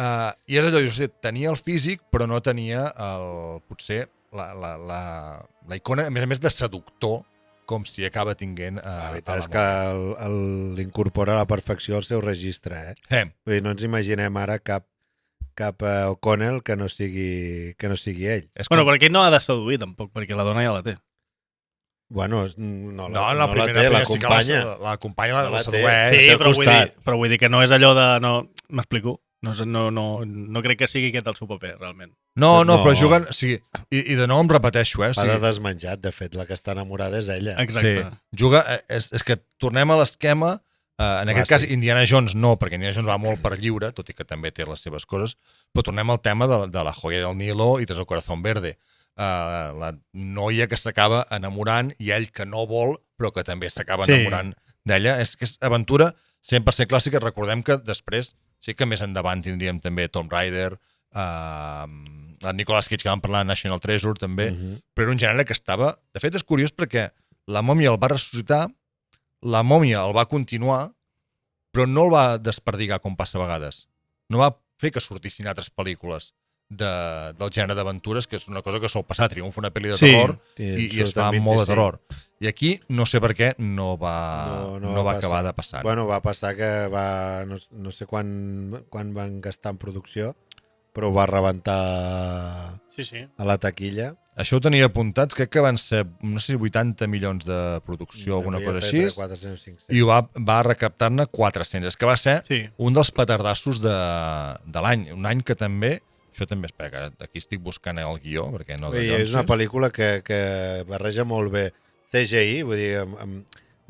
I és allò, tenia el físic, però no tenia potser la icona, a més de seductor, com si acaba tinguent la veritat és que l'incorpora a la perfecció al seu registre. Vull dir, no ens imaginem ara cap O'Connell que no sigui ell. Bueno, però aquí no ha de seduir tampoc, perquè la dona ja la té. Bueno, no la té, l'acompanya. L'acompanya, la sedueix. Sí, però vull dir que no és allò de... M'explico? No crec que sigui aquest el seu paper, realment. No, però juguen... O sigui, i de nou em repeteixo, Va de desmenjat, de fet, la que està enamorada és ella. Exacte. Sí, juga... És que tornem a l'esquema... En aquest cas, Indiana Jones no, perquè Indiana Jones va molt per lliure, tot i que també té les seves coses, però tornem al tema de la joia del Nilo i Tras el corazón verde. La noia que s'acaba enamorant i ell que no vol, però que també s'acaba enamorant d'ella. És que és aventura 100% clàssica. Recordem que després... Sí que més endavant tindríem també Tomb Raider, el Nicolas Cage que vam parlar, National Treasure també, però era un gènere que estava... De fet, és curiós perquè la mòmia el va ressuscitar, la mòmia el va continuar, però no el va desperdigar com passa a vegades. No va fer que sortissin altres pel·lícules del gènere d'aventures, que és una cosa que sol passar, triomfa una pel·li de terror i es fa molt de terror. I aquí no sé per què no va acabar de passar. Bueno, va passar que no sé quan van gastar en producció, però ho va rebentar a la taquilla. Això ho tenia apuntats, crec que van ser, no sé si 80 milions de producció, alguna cosa així, 400, 500. I va recaptar-ne 400. És que va ser un dels petardassos de l'any. Un any que també... Això també és perquè aquí estic buscant el guió, perquè no... És una pel·lícula que barreja molt bé CGI, vull dir,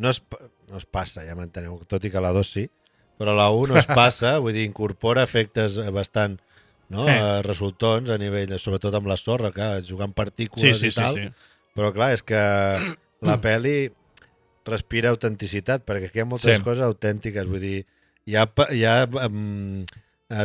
no es passa, ja m'enteneu, tot i que la 2 sí, però la 1 no es passa, vull dir, incorpora efectes bastant resultons a nivell, sobretot amb la sorra, jugant partícules i tal, però clar, és que la pel·li respira autenticitat, perquè aquí hi ha moltes coses autèntiques, vull dir, hi ha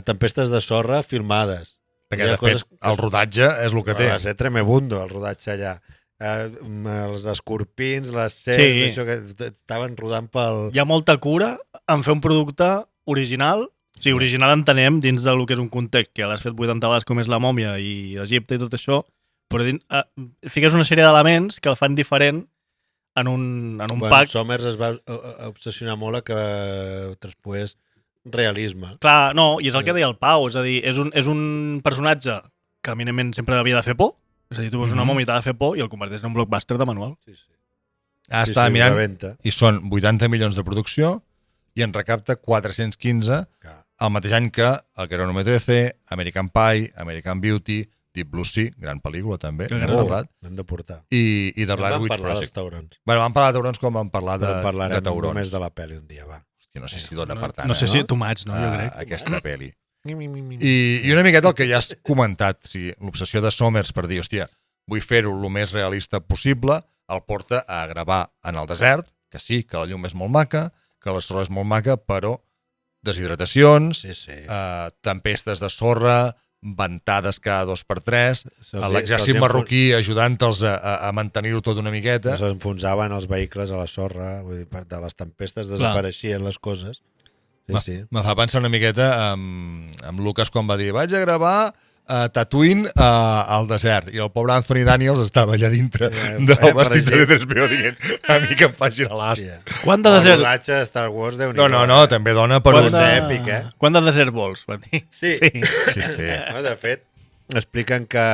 tempestes de sorra filmades. Perquè, de fet, el rodatge és el que té. Va ser tremebundo, el rodatge allà. Els escorpins, les serps, això que estaven rodant pel... Hi ha molta cura en fer un producte original. O sigui, original entenem dins del que és un context, que l'has fet 80 vegades com és la mòmia i Egipte i tot això, però fiques una sèrie d'elements que el fan diferent en un pack. Somers es va obsessionar molt a que traspoés realisme. Clar, no, i és el que deia el Pau, és a dir, és un personatge que eminentment sempre havia de fer por, és a dir, tu veus una mòmia i t'ha de fer por i el converteix en un blockbuster de manual. Estava mirant i són 80 milions de producció i en recapta 415 el mateix any que El Cronòmetre 13, American Pie, American Beauty, Deep Blue Sea, gran pel·lícula també, n'hem de portar. I The Blair Witch Project. Bueno, vam parlar de taurons com vam parlar de taurons. Parlarem només de la pel·li un dia, va. Hòstia, no sé si dona per tant. No sé si too much, no? Jo crec. Aquesta pel·li. I una miqueta el que ja has comentat, l'obsessió de Somers per dir, hòstia, vull fer-ho el més realista possible, el porta a gravar en el desert, que sí, que la llum és molt maca, que la sorra és molt maca, però deshidratacions, tempestes de sorra, ventades cada 2x3, l'exèrcit marroquí ajudant-los a mantenir-ho tot una miqueta. S'enfonsaven els vehicles a la sorra, vull dir, de les tempestes desapareixien les coses. Me fa pensar una miqueta amb Lucas quan va dir vaig a gravar Tatooine al desert i el pobre Anthony Daniels estava allà dintre del vestit de 3PO dient a mi que em faci l'as. Quant de desert? El rodatge de Star Wars, Déu-n'hi-do. No, també dona per un èpic, Quant de desert vols? Sí. De fet, expliquen que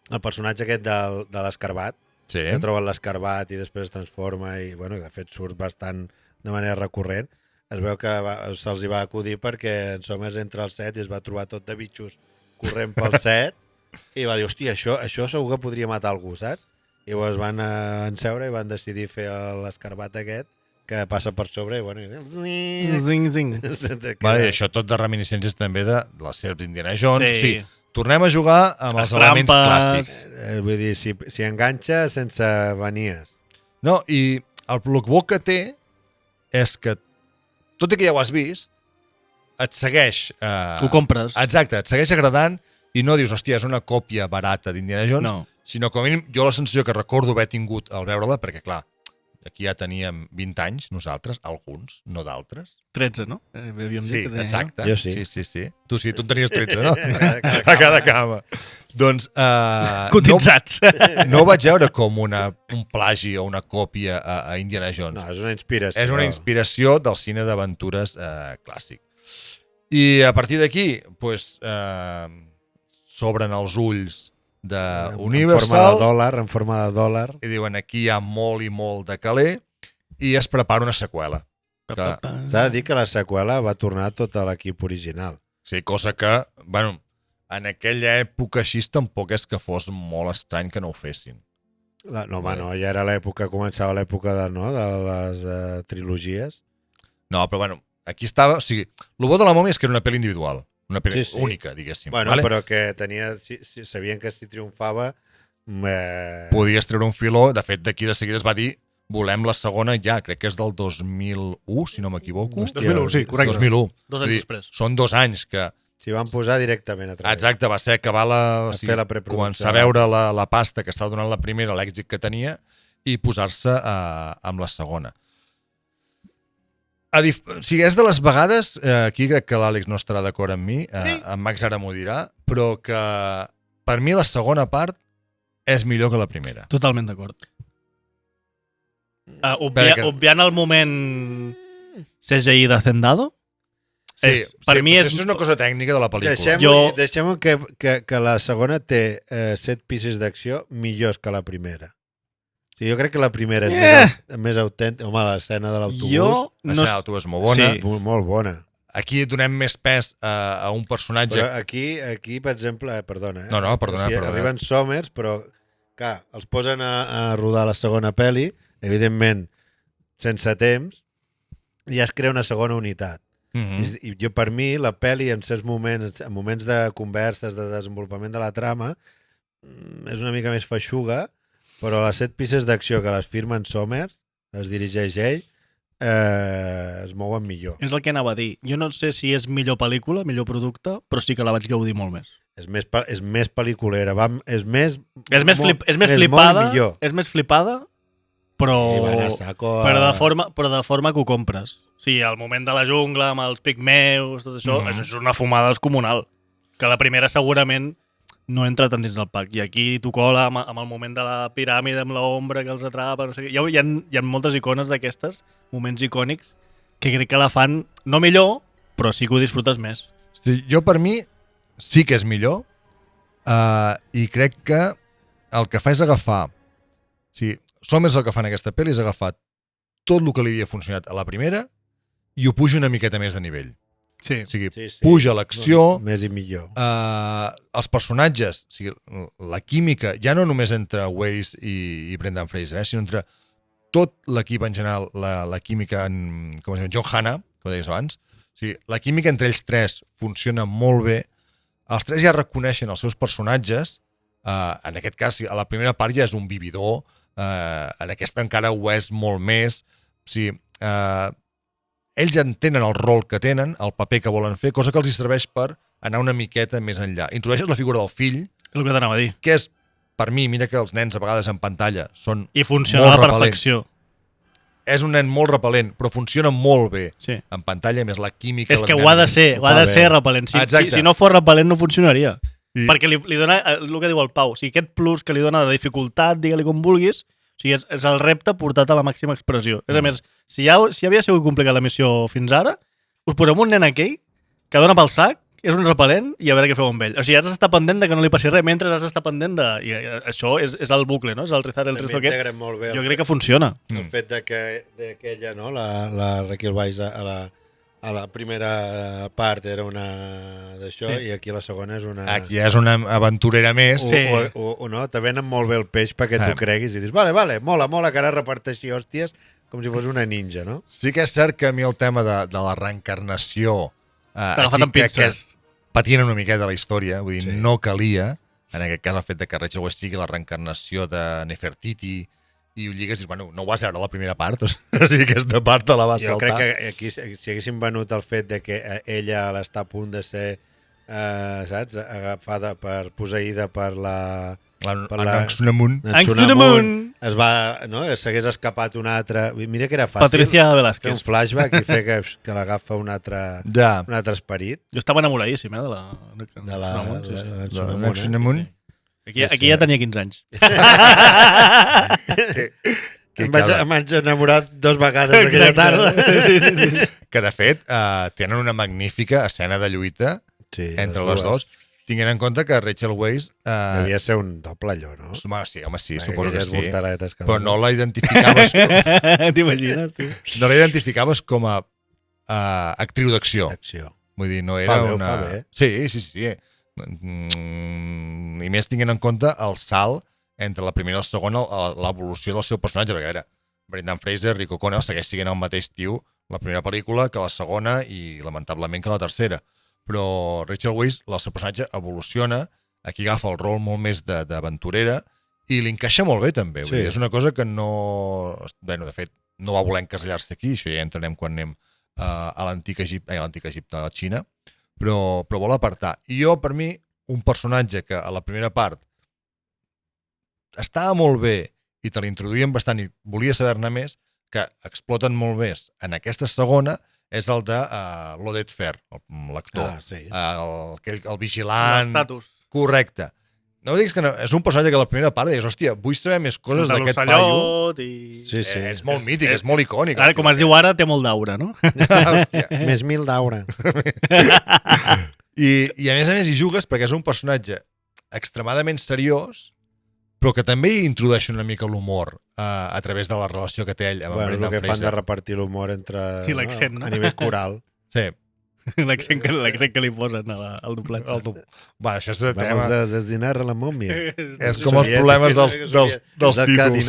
el personatge aquest de l'escarbat, que troben l'escarbat i després es transforma i, bueno, de fet surt bastant de manera recurrent, es veu que se'ls hi va acudir perquè en Somers entra al set i es va trobar tot de bitxos corrent pel set i va dir, hòstia, això segur que podria matar algú, saps? I llavors van enseure i van decidir fer l'escarbat aquest que passa per sobre i, bueno... Zing, zing. Vale, i això tot de reminiscències també de les serps d'Indiana Jones. Sí. Tornem a jugar amb els elements clàssics. Vull dir, si enganxa sense venies. No, i el bo que té és que tot i que ja ho has vist, et segueix... Ho compres. Exacte, et segueix agradant i no dius, hòstia, és una còpia barata d'Indiana Jones, sinó com a mínim jo la sensació que recordo haver tingut al veure-la, perquè clar, aquí ja teníem 20 anys, nosaltres, alguns, no d'altres. 13, no? Sí, exacte. Jo sí. Sí. Tu sí, tu en tenies 13, no? A cada cama. Doncs... cotitzats. No ho vaig veure com un plagi o una còpia a Indiana Jones. No, és una inspiració. És una inspiració del cine d'aventures clàssic. I a partir d'aquí, s'obren els ulls d'Universal. En forma de dòlar. I diuen, aquí hi ha molt i molt de caler i es prepara una seqüela. S'ha de dir que la seqüela va tornar tot a l'equip original. Sí, cosa que, bueno... En aquella època així tampoc és que fos molt estrany que no ho fessin. No, ja era l'època, començava l'època de les trilogies. No, però bueno, aquí estava... O sigui, el bo de la mòmia és que era una pel·li individual, una pel·li única, diguéssim. Bueno, però que tenia... Sabien que si triomfava... Podies treure un filó. De fet, d'aquí de seguida es va dir volem la segona ja, crec que és del 2001, si no m'equivoco. 2001, sí, correcte. 2001. 2 anys després. Són 2 anys que... S'hi van posar directament a treballar. Exacte, va ser acabar començar a veure la pasta que estava donant la primera, l'èxit que tenia, i posar-se amb la segona. O sigui, és de les vegades, aquí crec que l'Àlex no estarà d'acord amb mi, en Max ara m'ho dirà, però que per mi la segona part és millor que la primera. Totalment d'acord. Obviant el moment CGI de Hacendado, sí, per mi és una cosa tècnica de la pel·lícula. Deixem que la segona té 7 pieces d'acció millors que la primera. O sigui, jo crec que la primera és més autèntica. Home, l'escena de l'autobús. L'escena de l'autobús és molt bona. Sí, molt bona. Aquí donem més pes a un personatge... Però aquí, per exemple... Perdona. No, perdona. Arriben Somers, però, clar, els posen a rodar la segona pel·li, evidentment, sense temps, i es crea una segona unitat. I jo, per mi, la pel·li en certs moments, en moments de converses, de desenvolupament de la trama, és una mica més feixuga, però les 7 pieces d'acció que les firmen Somers, les dirigeix ell, es mouen millor. És el que anava a dir. Jo no sé si és millor pel·lícula, millor producte, però sí que la vaig gaudir molt més. És més pel·liculera, és més flipada, però de forma que ho compres. Sí, el moment de la jungla amb els pigmeus, tot això, és una fumada descomunal. Que la primera segurament no entra tant dins del pack. I aquí t'ho cola amb el moment de la piràmide, amb l'ombra que els atrapa, no sé què. Hi ha moltes icones d'aquestes, moments icònics, que crec que la fan no millor, però sí que ho disfrutes més. Sí, jo, per mi, sí que és millor, i crec que el que fa és agafar... Sí, Somers el que fa en aquesta pel·li és agafar tot el que li havia funcionat a la primera i ho puja una miqueta més de nivell. Sí. O sigui, puja l'acció, més i millor. Els personatges, o sigui, la química, ja no només entre Weisz i Brendan Fraser, sinó entre tot l'equip en general, la química en, com es diu, John Hannah, com deies abans, o sigui, la química entre ells tres funciona molt bé, els tres ja reconeixen els seus personatges, en aquest cas, a la primera part ja és un vividor, en aquesta encara ho és molt més, o sigui, ells entenen el rol que tenen, el paper que volen fer, cosa que els serveix per anar una miqueta més enllà. Introdueixes la figura del fill, el que t'anava a dir, que és, per mi, mira que els nens a vegades en pantalla són i funciona a la perfecció. És un nen molt repel·lent, però funciona molt bé en pantalla, més la química... És que ho ha de ser repel·lent. Si no fos repel·lent no funcionaria. Perquè li dona el que diu el Pau, o sigui, aquest plus que li dona de dificultat, digue-li com vulguis, o sigui, és el repte portat a la màxima expressió. És a més, si havia sigut complicat la missió fins ara, us posem un nen aquell que dona pel sac, és un repel·lent i a veure què feu amb ell. O sigui, has d'estar pendent de que no li passi res, mentre has d'estar pendent de... I això és el bucle, no? És el rizar, el rizo aquest. Jo crec que funciona. El fet que ella, no? La Raquel Weisz a la primera part era una d'això i aquí la segona és una... Aquí és una aventurera més. No? Te venen molt bé el peix perquè tu creguis i dius, vale, mola, que ara reparteixi hòsties com si fos una ninja, no? Sí que és cert que a mi el tema de la reencarnació aquí crec que patint una miqueta la història, vull dir, no calia, en aquest cas el fet de que Rachel Weisz sigui la reencarnació de Nefertiti i ho lligues i dius, bueno, no ho vas veure la primera part, o sigui, aquesta part te la vas saltar. Jo crec que aquí, si haguéssim venut el fet de que ella està a punt de ser, saps, agafada posseïda per la Anxunamun, s'hagués escapat una altra... Mira que era fàcil. Patricia Velázquez. Un flashback i fer que l'agafa un altre esperit. Jo estava enamoradíssim, de la Anxunamun. Aquí ja tenia 15 anys. Em vaig enamorar 2 vegades aquella tarda. Que, de fet, tenen una magnífica escena de lluita entre les dos, tinguent en compte que Rachel Weisz... Devia ser un doble allò, no? Sí, home, sí, suposo que sí. Però no la identificaves... T'imagines, tu? No la identificaves com a actriu d'acció. Vull dir, no era una... Sí. I més tinguent en compte el salt entre la primera i la segona, l'evolució del seu personatge, perquè a veure, Brendan Fraser, Rick O'Connell segueix sent el mateix tio la primera pel·lícula que la segona i lamentablement que la tercera, però Rachel Weisz, el seu personatge evoluciona, aquí agafa el rol molt més d'aventurera i l'encaixa molt bé també, vull dir, és una cosa que no... Bueno, de fet, no va voler encasellar-se aquí, això ja entrarem quan anem a l'antic Egipte, a la Xina, però vol apartar. I jo, per mi, un personatge que a la primera part estava molt bé i te l'introduïen bastant i volia saber-ne més, que exploten molt més en aquesta segona, és el de l'Oded Fehr, l'actor. El vigilant... L'estatus. Correcte. No diguis que no, és un personatge que a la primera part deies, hòstia, vull saber més coses d'aquest paio. Sí. És molt mític, és molt icònic. Ara, com es diu ara, té molt d'aura, no? Més 1000 d'aura. I a més hi jugues perquè és un personatge extremadament seriós, però que també hi introdueix una mica l'humor a través de la relació que té ell amb Brendan Fraser. El que fan de repartir l'humor entre... Sí, l'accent, no? A nivell coral. Sí. L'accent que li posen al doblatge. Bueno, això és el tema... Vamos a desdinar a la mòmia. És com els problemes dels títols.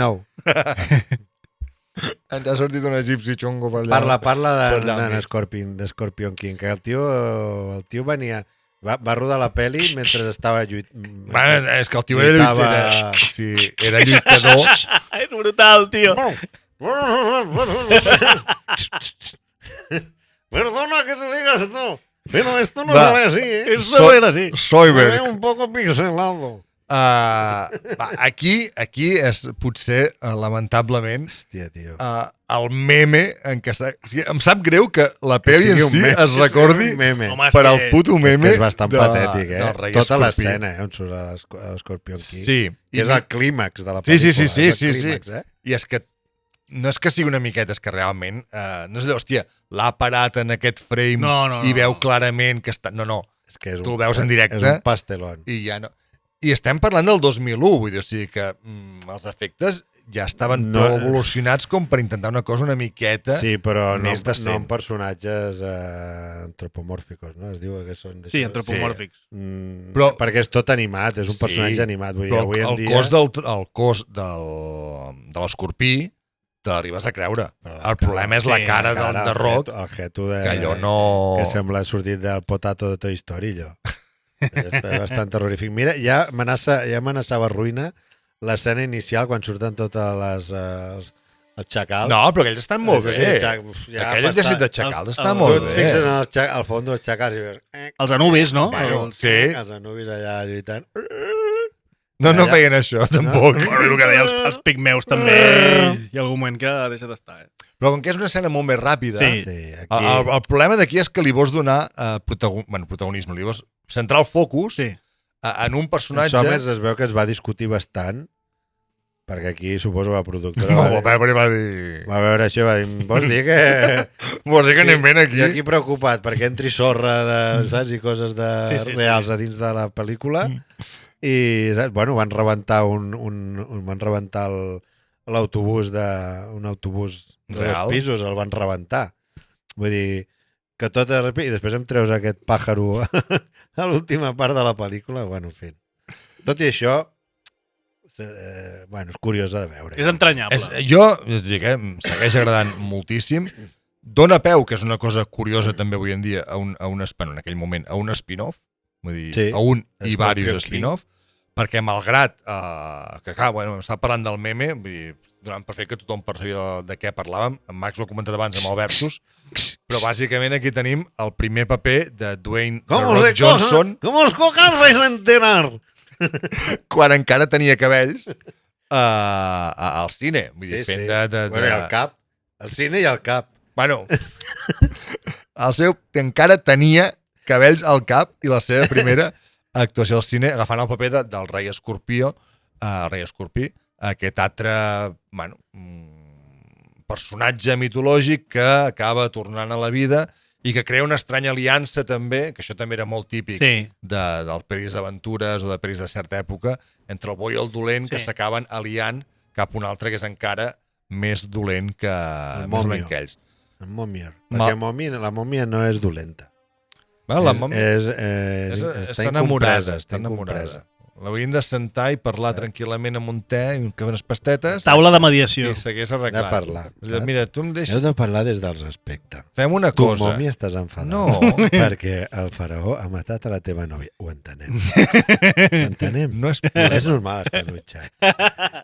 Ens ha sortit un egipci xungo per allà. Parla de Scorpion King, que el tio venia... Va rodar la pel·li mentre estava lluitant. És que el tio era lluitador. Sí, era lluitador. És brutal, tio. Perdona que te diga esto, pero esto no se ve así, ¿eh? Esto no era así. Soyberg. Se ve un poco pixelado. Aquí és potser, lamentablement, Hòstia, tio. el meme en què... O sigui, em sap greu que la pel·li en si es recordi Home, per al puto És meme que és bastant patètic, del Rei Tota Escorpí. l'escena, on surt l'Escorpion King. Sí. Que és el clímax de la Sí, pel·lícula. sí, sí, és el sí, clímax, sí. I és que no és que sigui una miqueta, és que realment no és allò, hòstia, l'ha parat en aquest frame No, i veu clarament que està... No, És que és tu el veus en directe. És un pastelón. I ja no... I estem parlant del 2001, vull dir, o sigui que els efectes ja estaven No. prou evolucionats com per intentar una cosa una miqueta Sí, però no, més decent. no en personatges antropomòrficos, no? Es diu que són... Sí, antropomòrfics. Però- perquè és tot animat, és un personatge Sí, animat. Vull dir, però avui en el dia... cos de l'escorpí te l'arribes a creure. Però El problema és la sí, cara el de Rock, El jeto de... que allò no... Que sembla sortit del potato de Toy Story, allò. És bastant terrorífic. Mira, ja amenaçava ruïna l'escena inicial quan surten totes les... els xacals. No, però aquells estan molt bé. Aquell exèrcit de xacals està Tu molt Tu et bé. fixes al fons dels xacals i veus... Els Anubis, no? Bueno, Sí. Els Anubis allà lluitant. No feien això, tampoc. Bueno, el que deia els pigmeus també. Hi ha algun moment que deixa d'estar. Però com que és una escena molt més ràpida, Sí. Sí, aquí... el problema d'aquí és que li vols donar protagonisme, li vols centrar el focus Sí. en un En personatge... Somers es veu que es va discutir bastant, perquè aquí suposo que la productora No, va va dir... va veure això i va dir, vols dir que... Vols dir que anem ben aquí? Jo aquí preocupat perquè entri sorra de, saps, i coses de Sí. reals a dins de la pel·lícula i saps, bueno, van rebentar van rebentar l'autobús un autobús de Real? 2 pisos, el van rebentar. Vull dir, que tot és... I després em treus aquest pàjaro a l'última part de la pel·lícula. Bueno, en fi. Tot i això, bueno, és curiosa de veure. És entranyable. Jo dic, em segueix agradant moltíssim. Dona peu, que és una cosa curiosa també avui en dia, en aquell moment, a un spin-off, vull dir, Sí. a un i Scorpion diversos King. spin-off, perquè malgrat que, clar, bueno, està parlant del meme, vull dir, donant per fet que tothom sabia de què parlàvem, en Max ho ha comentat abans amb el Versus, però bàsicament aquí tenim el primer paper de Dwayne The Rock Johnson, ¿Cómo os cocas vais a enterar? quan encara tenia cabells al cine, vull dir, fent de... Bueno, i el cap. El cine i el cap. Bueno, el seu que encara tenia cabells al cap i la seva primera actuació al cine agafant el paper del rei Escorpió, el rei Escorpí, aquest altre, bueno, personatge mitològic que acaba tornant a la vida i que crea una estranya aliança també, que això també era molt típic Sí. dels pel·lis d'aventures o de pel·lis de certa època, entre el bo i el dolent, que Sí. s'acaben aliant cap a un altre que és encara més dolent que, Momio. ells. En Momier. Perquè la mòmia no és dolenta. Bueno, la mòmia Està està enamorada. incompresa, Està enamorada. L'haurien de sentar i parlar tranquil·lament amb un te i unes pastetes Taula de mediació. i s'hagués De arreglat. parlar. És a dir, mira, tu em Heu deixes... de parlar des del respecte. Fem una Tu, cosa. mòmia, estàs enfadat. No. Perquè el faraó ha matat a la teva nòvia. Ho entenem. Ho entenem. No és... És normal estar enutjat.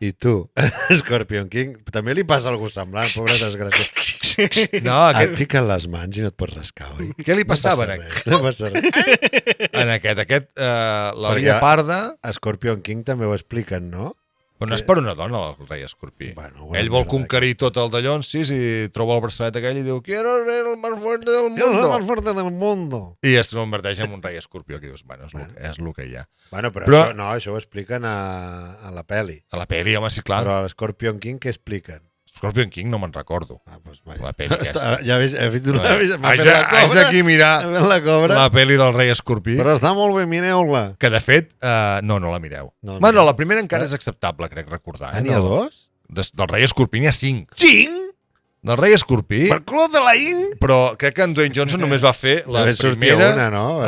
I tu, Scorpion King, també li passa alguna semblant, pobre desgraciat. No, Et piquen les mans i no et pots rascar, oi? Què li passava No en passa res, no passa res. en aquest la Perquè- Lia Parda, A Scorpion King també ho expliquen, no? però no és per una dona el rei Escorpí. Bueno, Ell vol conquerir tot el d'allonsis i troba el braçalet aquell i diu «Quiero ser el más fuerte del mundo». fuerte del mundo. I es converteix en un rei escorpió, que dius, bueno, és el que hi ha. Bueno, però Però- això ho expliquen a la peli. A la pel·li, home, sí, clar. Però a l'Scorpion King què expliquen? Scorpion King no me'n recordo. Pues La pel·li aquesta. Ja he fet una... Haig d'aquí mirar la cobra. la pel·li del rei Escorpí, Però està molt bé, mireu-la. que de fet, no la mireu. No la Bueno, mireu. la primera encara és acceptable, crec recordar. N'hi ha dos? Del rei Escorpí n'hi ha 5. 5? Del rei Escorpí, Per clot de la in? però crec que en Dwayne Johnson només va fer la Només sortia primera una, no?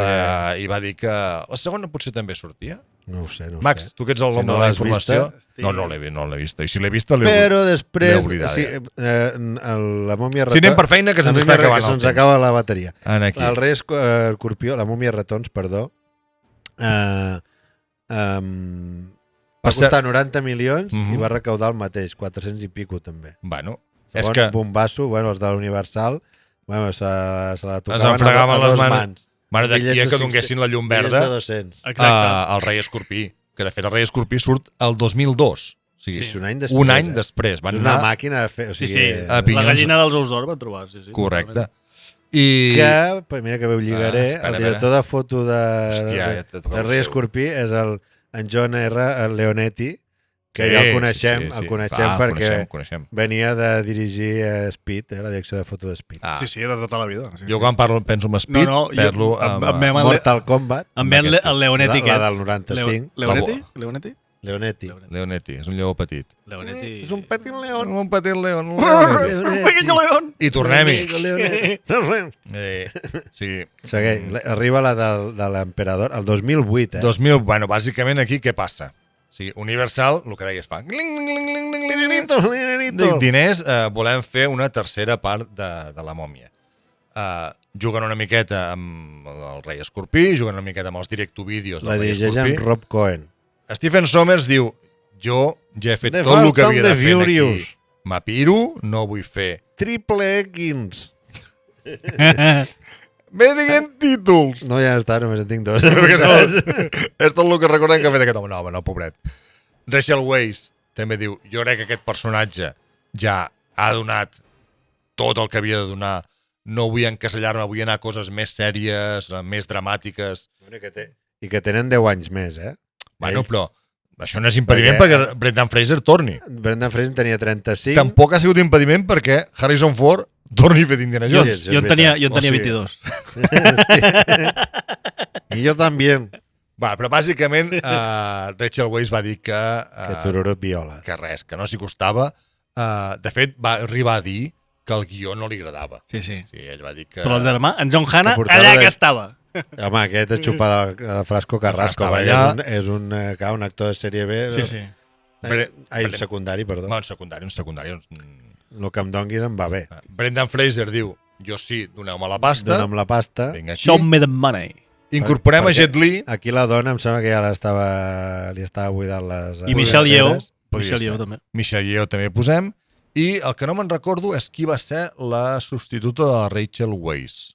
i va dir que la segona potser també sortia. No ho sé, no ho Max, sé. tu que ets el Si home no de la l'has informació... vista, No l'he vista. I si l'he vista, Però després... oblidat, Sí, la mòmia Si anem per feina, que se'ns està acabant el se'ns temps. acaba la bateria. Aquí. El rei Escorpió, la mòmia ratons, perdó, va costar 90 milions i va recaudar el mateix, 400 i pico també. Bueno, És que... bombasso, els de l'Universal, se la tocaven es enfregaven a dos mans. Bueno, d'aquí que donguessin la llum verda al Rei Escorpí, que de fet el Rei Escorpí surt el 2002. O sigui, un any després. Van una màquina de fer... la gallina dels ous d'or van trobar. Correcte. Que, mira que bé ho lligaré, el director de foto de Rei Escorpí és en John R. Leonetti, que ja el coneixem perquè venia de dirigir Speed, la direcció de foto de Speed. Sí, de tota la vida. Jo quan penso en Speed, parlo amb Mortal Kombat. Em ve el Leonetti aquest. La del 95. Leonetti, és un lleó petit. Leonetti... És un petit león. Un petit león. Un pequeño león. I tornem-hi. Sí. Segueix. Arriba la de l'emperador, el 2008. 2000, bueno, bàsicament aquí què passa? O sigui, Universal, el que deies fa... Diners, volem fer una tercera part de la mòmia. Juguen una miqueta amb el Rei Escorpí, juguen una miqueta amb els directovídeos del Rei Escorpí. La dirigeix en Rob Cohen. Stephen Sommers diu, jo ja he fet tot el que havia de fer aquí. M'apiro, no vull fer. Triple X. Ve dient títols. No, ja està, només en tinc dos. És tot el que recordem que ha fet aquest home. No, pobret. Rachel Weisz també diu, jo crec que aquest personatge ja ha donat tot el que havia de donar. No vull encasellar-me, vull anar a coses més sèries, més dramàtiques. I que tenen 10 anys més, Bueno, però això no és impediment perquè Brendan Fraser torni. Brendan Fraser tenia 35. Tampoc ha sigut impediment perquè Harrison Ford torni a fer d'Indiana Jones. Jo en tenia 22. I jo també. Però bàsicament Rachel Weisz va dir que Tururut viola. Que res, que no s'hi costava. De fet, va arribar a dir que el guió no li agradava. Sí. Ell va dir que... Però el germà, en John Hanna, allà que estava. Home, aquest és xupar de Frasco Carrasco. És un actor de sèrie B. Sí. Secundari, perdó. Un secundari. El que em donguis em va bé. Brendan Fraser diu, jo sí, doneu-me la pasta. Dona'm la pasta. Show me the money. Incorporem a Jet Li. Aquí la dona em sembla que ja li estava buidant les... I Michelle Yeoh. També. Michelle Yeoh també posem. I el que no me'n recordo és qui va ser la substituta de la Rachel Weisz.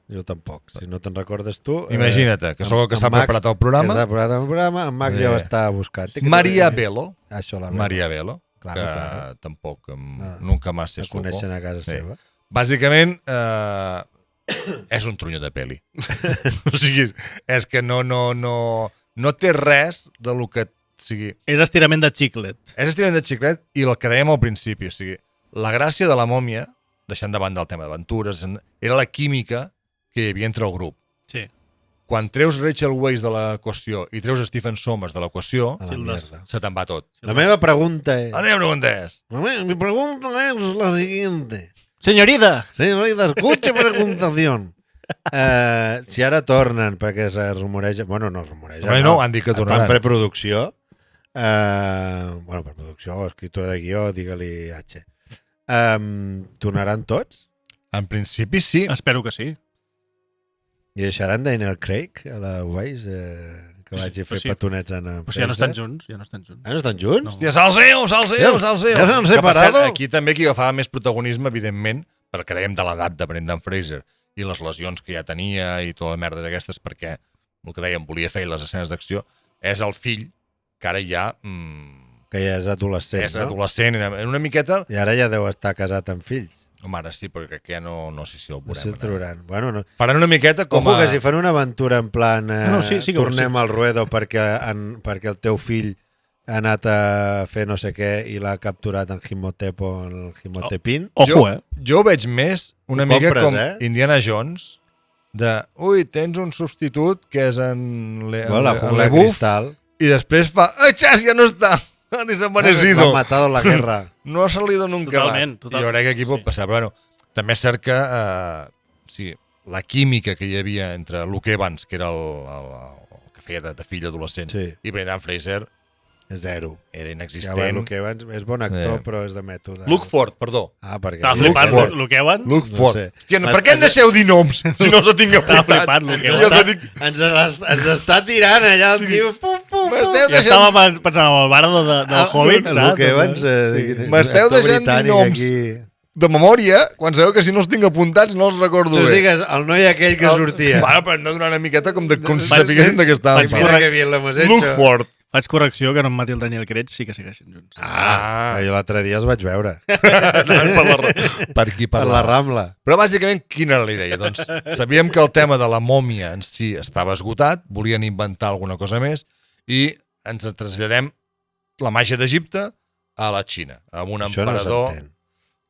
Jo tampoc. Si no te'n recordes tu... Imagina't, que sóc el que s'ha preparat el programa. Està preparat el programa, en Max ja ho està buscant. Maria Bello. Maria Bello, que tampoc nunca más se supo. La coneixen a casa seva. Bàsicament, és un trunyo de peli. O sigui, és que no té res de lo que sigui... És estirament de xiclet. És estirament de xiclet i el que dèiem al principi, o sigui, la gràcia de la mòmia, deixant de banda el tema d'aventures, era la química que hi havia entre el grup. Sí. Quan treus Rachel Weisz de l'equació i treus Stephen Sommers de l'equació, se te'n va tot. La meva pregunta és... Mi pregunta és la siguiente. Señorita, escucha preguntación. Si ara tornen, perquè se rumoreja... Bueno, no es rumoreja. No, han dit que tornaran. Estan preproducció. Preproducció, escriptor de guió, digue-li H. Tornaran tots? En principi sí. Espero que sí. I deixaran Daniel Craig a la Weisz que vagi a fer petonets en Fraser? Ja no estan junts. Ah, no estan junts? No. Hòstia, salseo! Ja s'han separat. Aquí també qui agafava més protagonisme, evidentment, perquè dèiem de l'edat de Brendan Fraser i les lesions que ja tenia i tota la merda d'aquestes, perquè el que dèiem, volia fer les escenes d'acció, és el fill que ara ja... que ja és adolescent, és adolescent, una miqueta... I ara ja deu estar casat amb fills. Home, ara sí, perquè crec que ja no sé si el veurem. No sé, trobaran. Bueno, no. Faran una miqueta com Ojo, que si fan una aventura en plan tornem al ruedo perquè el teu fill ha anat a fer no sé què i l'ha capturat en Imhotep o en Imhotepin. Ojo, Jo veig més una mica com Indiana Jones de, tens un substitut que és en Lebuff i després fa, ¡chas, ja no està! Ha desaparecido. L'ha matado en la guerra. No ha salido nunca totalment, más. Jo crec que aquí pot passar. Però bueno, també és cert que la química que hi havia entre Luke Evans, que era el que feia de fill adolescent, i Brendan Fraser és zero. Era inexistent. Luke Evans és bon actor, però és de mètode. Luke Ford, perdó. Perquè... Estava flipant, Luke Evans? Luke Ford. Hòstia, per què em deixeu dir noms si no us ho tinc apuntat? Estava flipant, Luke Evans. Ens està tirant allà el tio. Ja estava pensant en el bardo del Hobbit, saps? M'esteu deixant dir noms de memòria, quan sabeu que si no els tinc apuntats no els recordo bé. Tu digues, el noi aquell que sortia. Bueno, per no donar una miqueta com si sapiguessin de què estàvem. Luke Ford. Faig correcció que no em mati el Daniel Craig, sí que segueixen junts. Jo l'altre dia els vaig veure. Per aquí, per la Rambla. Però bàsicament, quina era la idea? Doncs sabíem que el tema de la mòmia en si estava esgotat, volien inventar alguna cosa més i ens traslladem la màgia d'Egipte a la Xina, amb un emperador...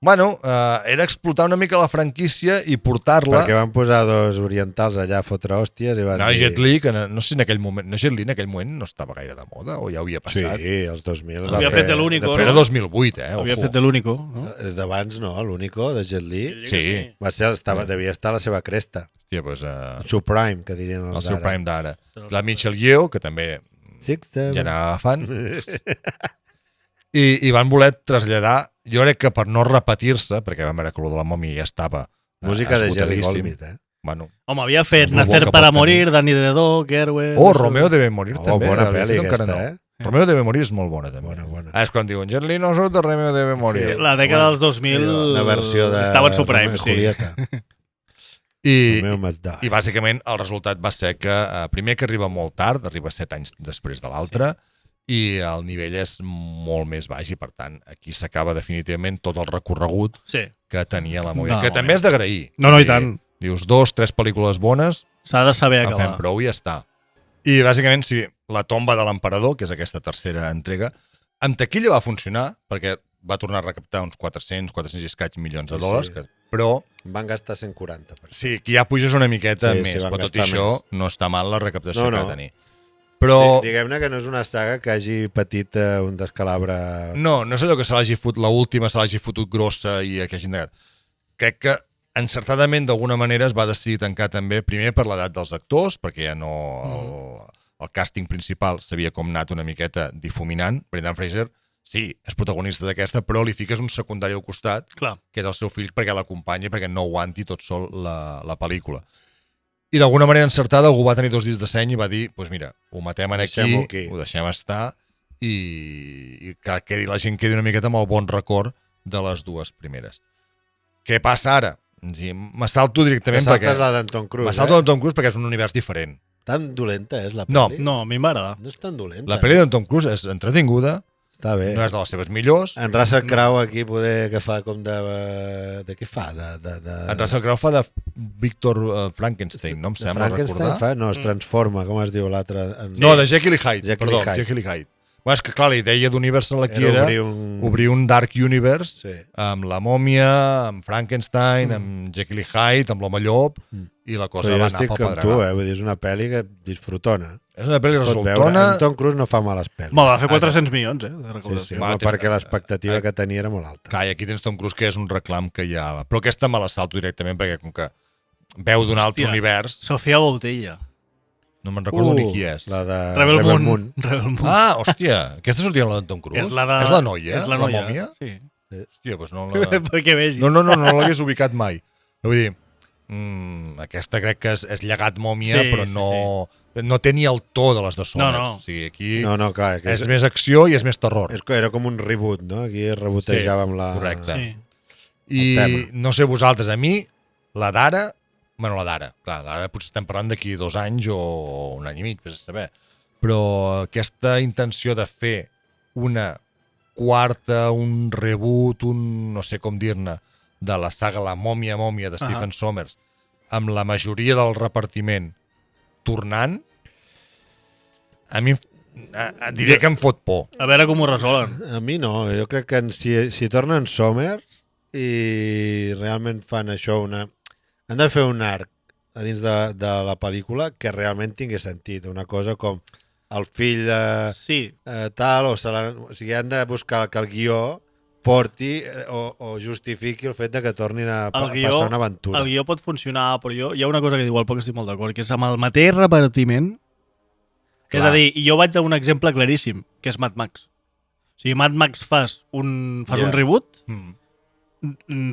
Bueno, era explotar una mica la franquícia i portar-la... Perquè van posar dos orientals allà a fotre hòsties i van dir... Jet Li, que no sé si en aquell moment... Jet Li en aquell moment no estava gaire de moda o ja havia passat? Sí, els 2000. Havia fet l'Único, no? Era 2008, Havia fet l'Único, no? D'abans no, l'Único, de Jet Li. Sí. Devia estar a la seva cresta. Hòstia, doncs... El seu prime, que dirien els d'ara. El seu prime d'ara. La Michelle Yeoh, que també ja anava fan. I van voler traslladar, jo crec que per no repetir-se, perquè vam veure que el de la mòmia ja estava música de Jerry Goldsmith, Bueno, home, havia fet Nacer para morir, Danny DeDo, Gerwin... Romeo debe morir, també. Bona pel·li aquesta, Romeo debe morir és molt bona, també. Bona. És quan diuen, Jet Li no surt de Romeo debe morir. Sí, la dècada dels 2000... Una versió de... Estava en Supreme, sí. I bàsicament el resultat va ser que primer que arriba molt tard, arriba 7 anys després de l'altre, i el nivell és molt més baix i, per tant, aquí s'acaba definitivament tot el recorregut que tenia la mòmia, que també és d'agrair. No, i tant. Dius 2, 3 pel·lícules bones, s'ha de saber acabar. En fem prou i ja està. I, bàsicament, sí, la tomba de l'emperador, que és aquesta tercera entrega, en taquilla va funcionar, perquè va tornar a recaptar uns 400 i escaig milions de dòlars, però... Van gastar 140. Sí, que ja puges una miqueta més, però tot i això no està mal la recaptació que va tenir. Però... Diguem-ne que no és una saga que hagi patit un descalabre... No és allò que se l'hagi fotut, l'última se l'hagi fotut grossa i que hagi negat. Crec que encertadament d'alguna manera es va decidir tancar també, primer per l'edat dels actors, perquè ja no... El càsting principal s'havia com anat una miqueta difuminant. Brendan Fraser, sí, és protagonista d'aquesta, però li fiques un secundari al costat, que és el seu fill, perquè l'acompanyi, perquè no aguanti tot sol la pel·lícula. I d'alguna manera encertada algú va tenir 2 dies de seny i va dir, doncs mira, ho matem aquí, ho deixem estar i que la gent quedi una miqueta amb el bon record de les 2 primeres. Què passa ara? M'assalto directament perquè... la d'Anton Cruise, M'assalto d'Anton Cruise perquè és un univers diferent. Tan dolenta és la pel·li? No, a mi m'agrada. No és tan dolenta. La pel·li d'Anton Cruise és entretinguda, està bé. No és de les seves millors. En Russell Crowe aquí poder que fa com de... De què fa? En Russell Crowe fa de Víctor Frankenstein, no em sembla recordar. No, es transforma, com es diu l'altre... No, de Jekyll i Hyde, perdó, Jekyll i Hyde. Bueno, és que clar, la idea d'Universal aquí era obrir un Dark Universe amb la mòmia, amb Frankenstein, amb Jekyll i Hyde, amb l'home llop, i la cosa va anar pel pedregar. Vull dir, és una pel·li que disfrutona. És una pel·li resultona. Tom Cruise no fa males pel·lis. Va fer 400 milions, de recaudació. Perquè l'expectativa que tenia era molt alta. Clar, i aquí tens Tom Cruise, que és un reclam que ja... Però aquesta me la salto directament, perquè com que veu d'un altre univers... Sofia Boutella. No me'n recordo ni qui és. La de Rebel Moon. Ah, hòstia, aquesta sortia en la de Tom Cruise? És la noia? És la noia, mòmia? Sí. Hòstia, doncs no la... Perquè vegis. No l'hagués ubicat mai. Vull dir, aquesta crec que és llegat mòmia, però no té ni el to de les de Somers. No. O sigui, aquí clar, és més acció i és més terror. Era com un reboot, no? Aquí es rebotejava amb la... Correcte. I no sé vosaltres, a mi, la d'ara... Bueno, la d'ara, clar, ara potser estem parlant d'aquí 2 anys o 1 any i mig, per saber. Però aquesta intenció de fer una quarta, un reboot, no sé com dir-ne, de la saga La Mòmia de Stephen Sommers, amb la majoria del repartiment tornant, a mi diré que em fot por. A veure com ho resolen. A mi no, jo crec que si tornen Sommers i realment fan això han de fer un arc a dins de la pel·lícula que realment tingui sentit. Una cosa com el fill tal, o sigui, han de buscar que el guió porti o justifiqui el fet de que tornin a passar una aventura. El guió pot funcionar, però hi ha una cosa que diu el Poc, estic molt d'acord, que és amb el mateix repartiment. És a dir, i jo vaig a un exemple claríssim, que és Mad Max. O sigui, Mad Max fas un reboot,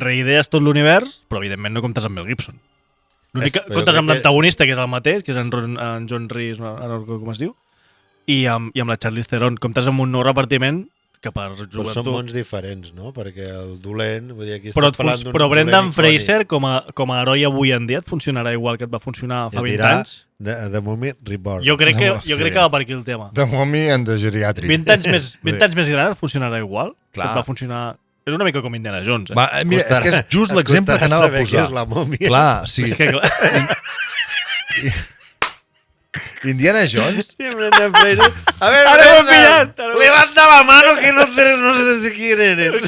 reidees tot l'univers, però evidentment no comptes amb Mel Gibson. Comptes amb l'antagonista, que és el mateix, que és en John Rhys, no recordo com es diu, i amb la Charlize Theron. Comptes amb un nou repartiment que per jugar però són mons diferents, no? Perquè el dolent... Vull dir, aquí però Brendan Fraser, com a heroi avui en dia, et funcionarà igual que et va funcionar fa 20 anys? The Mummy Reborn. Jo crec que va per aquí el tema. The Mummy and the Geriatric. 20 anys més gran et funcionarà igual? Clar. Et va funcionar... És una mica com Indiana Jones, eh? Va, mira, és que és just l'exemple que anava a posar. La mòmia. Clar, sí. És que clar... Indiana Jones... Sí, Brendan Fraser. A ver, ara m'ho he pillat! Levanta la mano que no sé quién eres.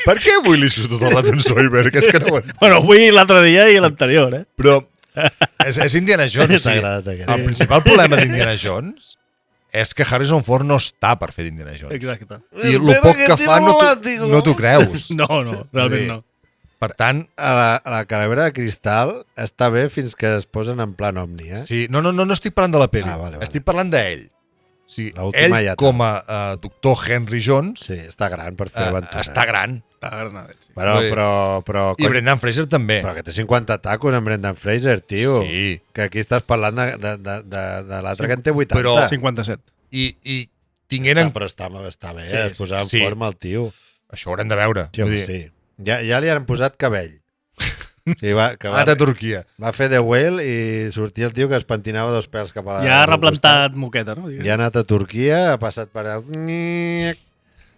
Per què avui li surt tot el rato en Soyberg? És que no ho entenc. Bueno, avui l'altre dia i l'anterior, eh? Però és Indiana Jones. T'ha agradat aquest. El principal problema d'Indiana Jones és que Harrison Ford no està per fer d'Indiana Jones. Exacte. I el poc que fa no t'ho creus. No, realment no. Per tant... La calavera de cristal està bé fins que es posen en plan omni, eh? Sí, no estic parlant de la pel·li. Vale. Estic parlant d'ell. Sí, ell, com a doctor Henry Jones... Sí, està gran per fer aventura. Està gran. Sí. Però I Brendan Fraser també. Però que té 50 tacos en Brendan Fraser, tio. Sí. Que aquí estàs parlant de l'altre que en té 80. Però 57. I tinguent en... Però està bé, Sí, es posava en forma el tio. Això ho haurem de veure. Sí, home, sí. Ja li han posat cabell. Sí, va a Turquia. Va fer The Whale i sortia el tio que es pentinava dos pèls cap a la... Ja ha replantat moqueta, no? Ja ha anat a Turquia, ha passat per allà...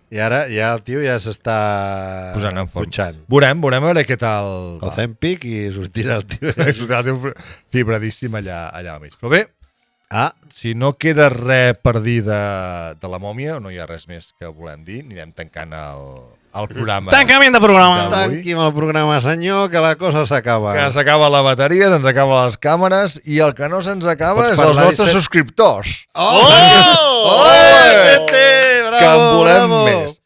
I ara ja el tio ja s'està posant en forma. punxant. Veurem a veure què tal... Ozempic i sortirà el tio. Sortirà el tio fibradíssim allà al mig. Però bé, si no queda res per dir de la mòmia, no hi ha res més que volem dir, anirem tancant el programa. Tancament de programa. Tanquim el programa, senyor, que la cosa s'acaba. Que s'acaba la bateria, se'ns acaba les càmeres i el que no se'ns acaba és els nostres subscriptors. Que en volem més.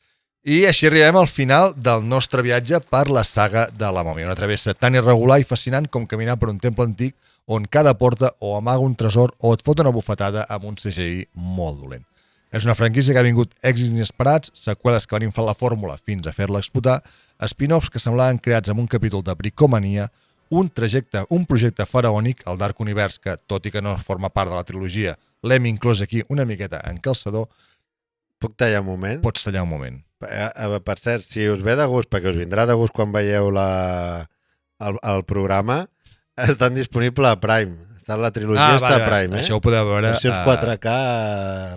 I així arribem al final del nostre viatge per la saga de la mòmia. Una travessa tan irregular i fascinant com caminar per un temple antic on cada porta o amaga un tresor o et fot una bufetada amb un CGI molt dolent. És una franquícia que ha vingut èxits inesperats, seqüeles que van inflar la fórmula fins a fer-la explotar, spin-offs que semblaven creats amb un capítol de bricomania, un projecte faraònic, el Dark Universe, que, tot i que no forma part de la trilogia, l'hem inclòs aquí una miqueta en calçador. Puc tallar un moment? Pots tallar un moment. Per cert, si us ve de gust, perquè us vindrà de gust quan veieu el programa, estan disponible a Prime. La trilogia està a Prime, Això ho podeu veure... Versions 4K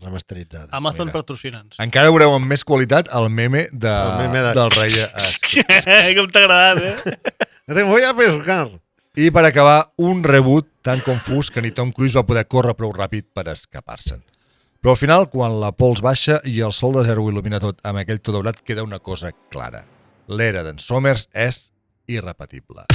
remasteritzades. Amazon patrocina'ns. Encara veureu amb més qualitat el meme del rei. Com t'ha agradat, eh? Te voy a pescar. I per acabar, un reboot tan confús que ni Tom Cruise va poder córrer prou ràpid per escapar-se'n. Però al final, quan la pols baixa i el sol de zero ho il·lumina tot amb aquell to daurat, queda una cosa clara. L'era d'en Somers és irrepetible.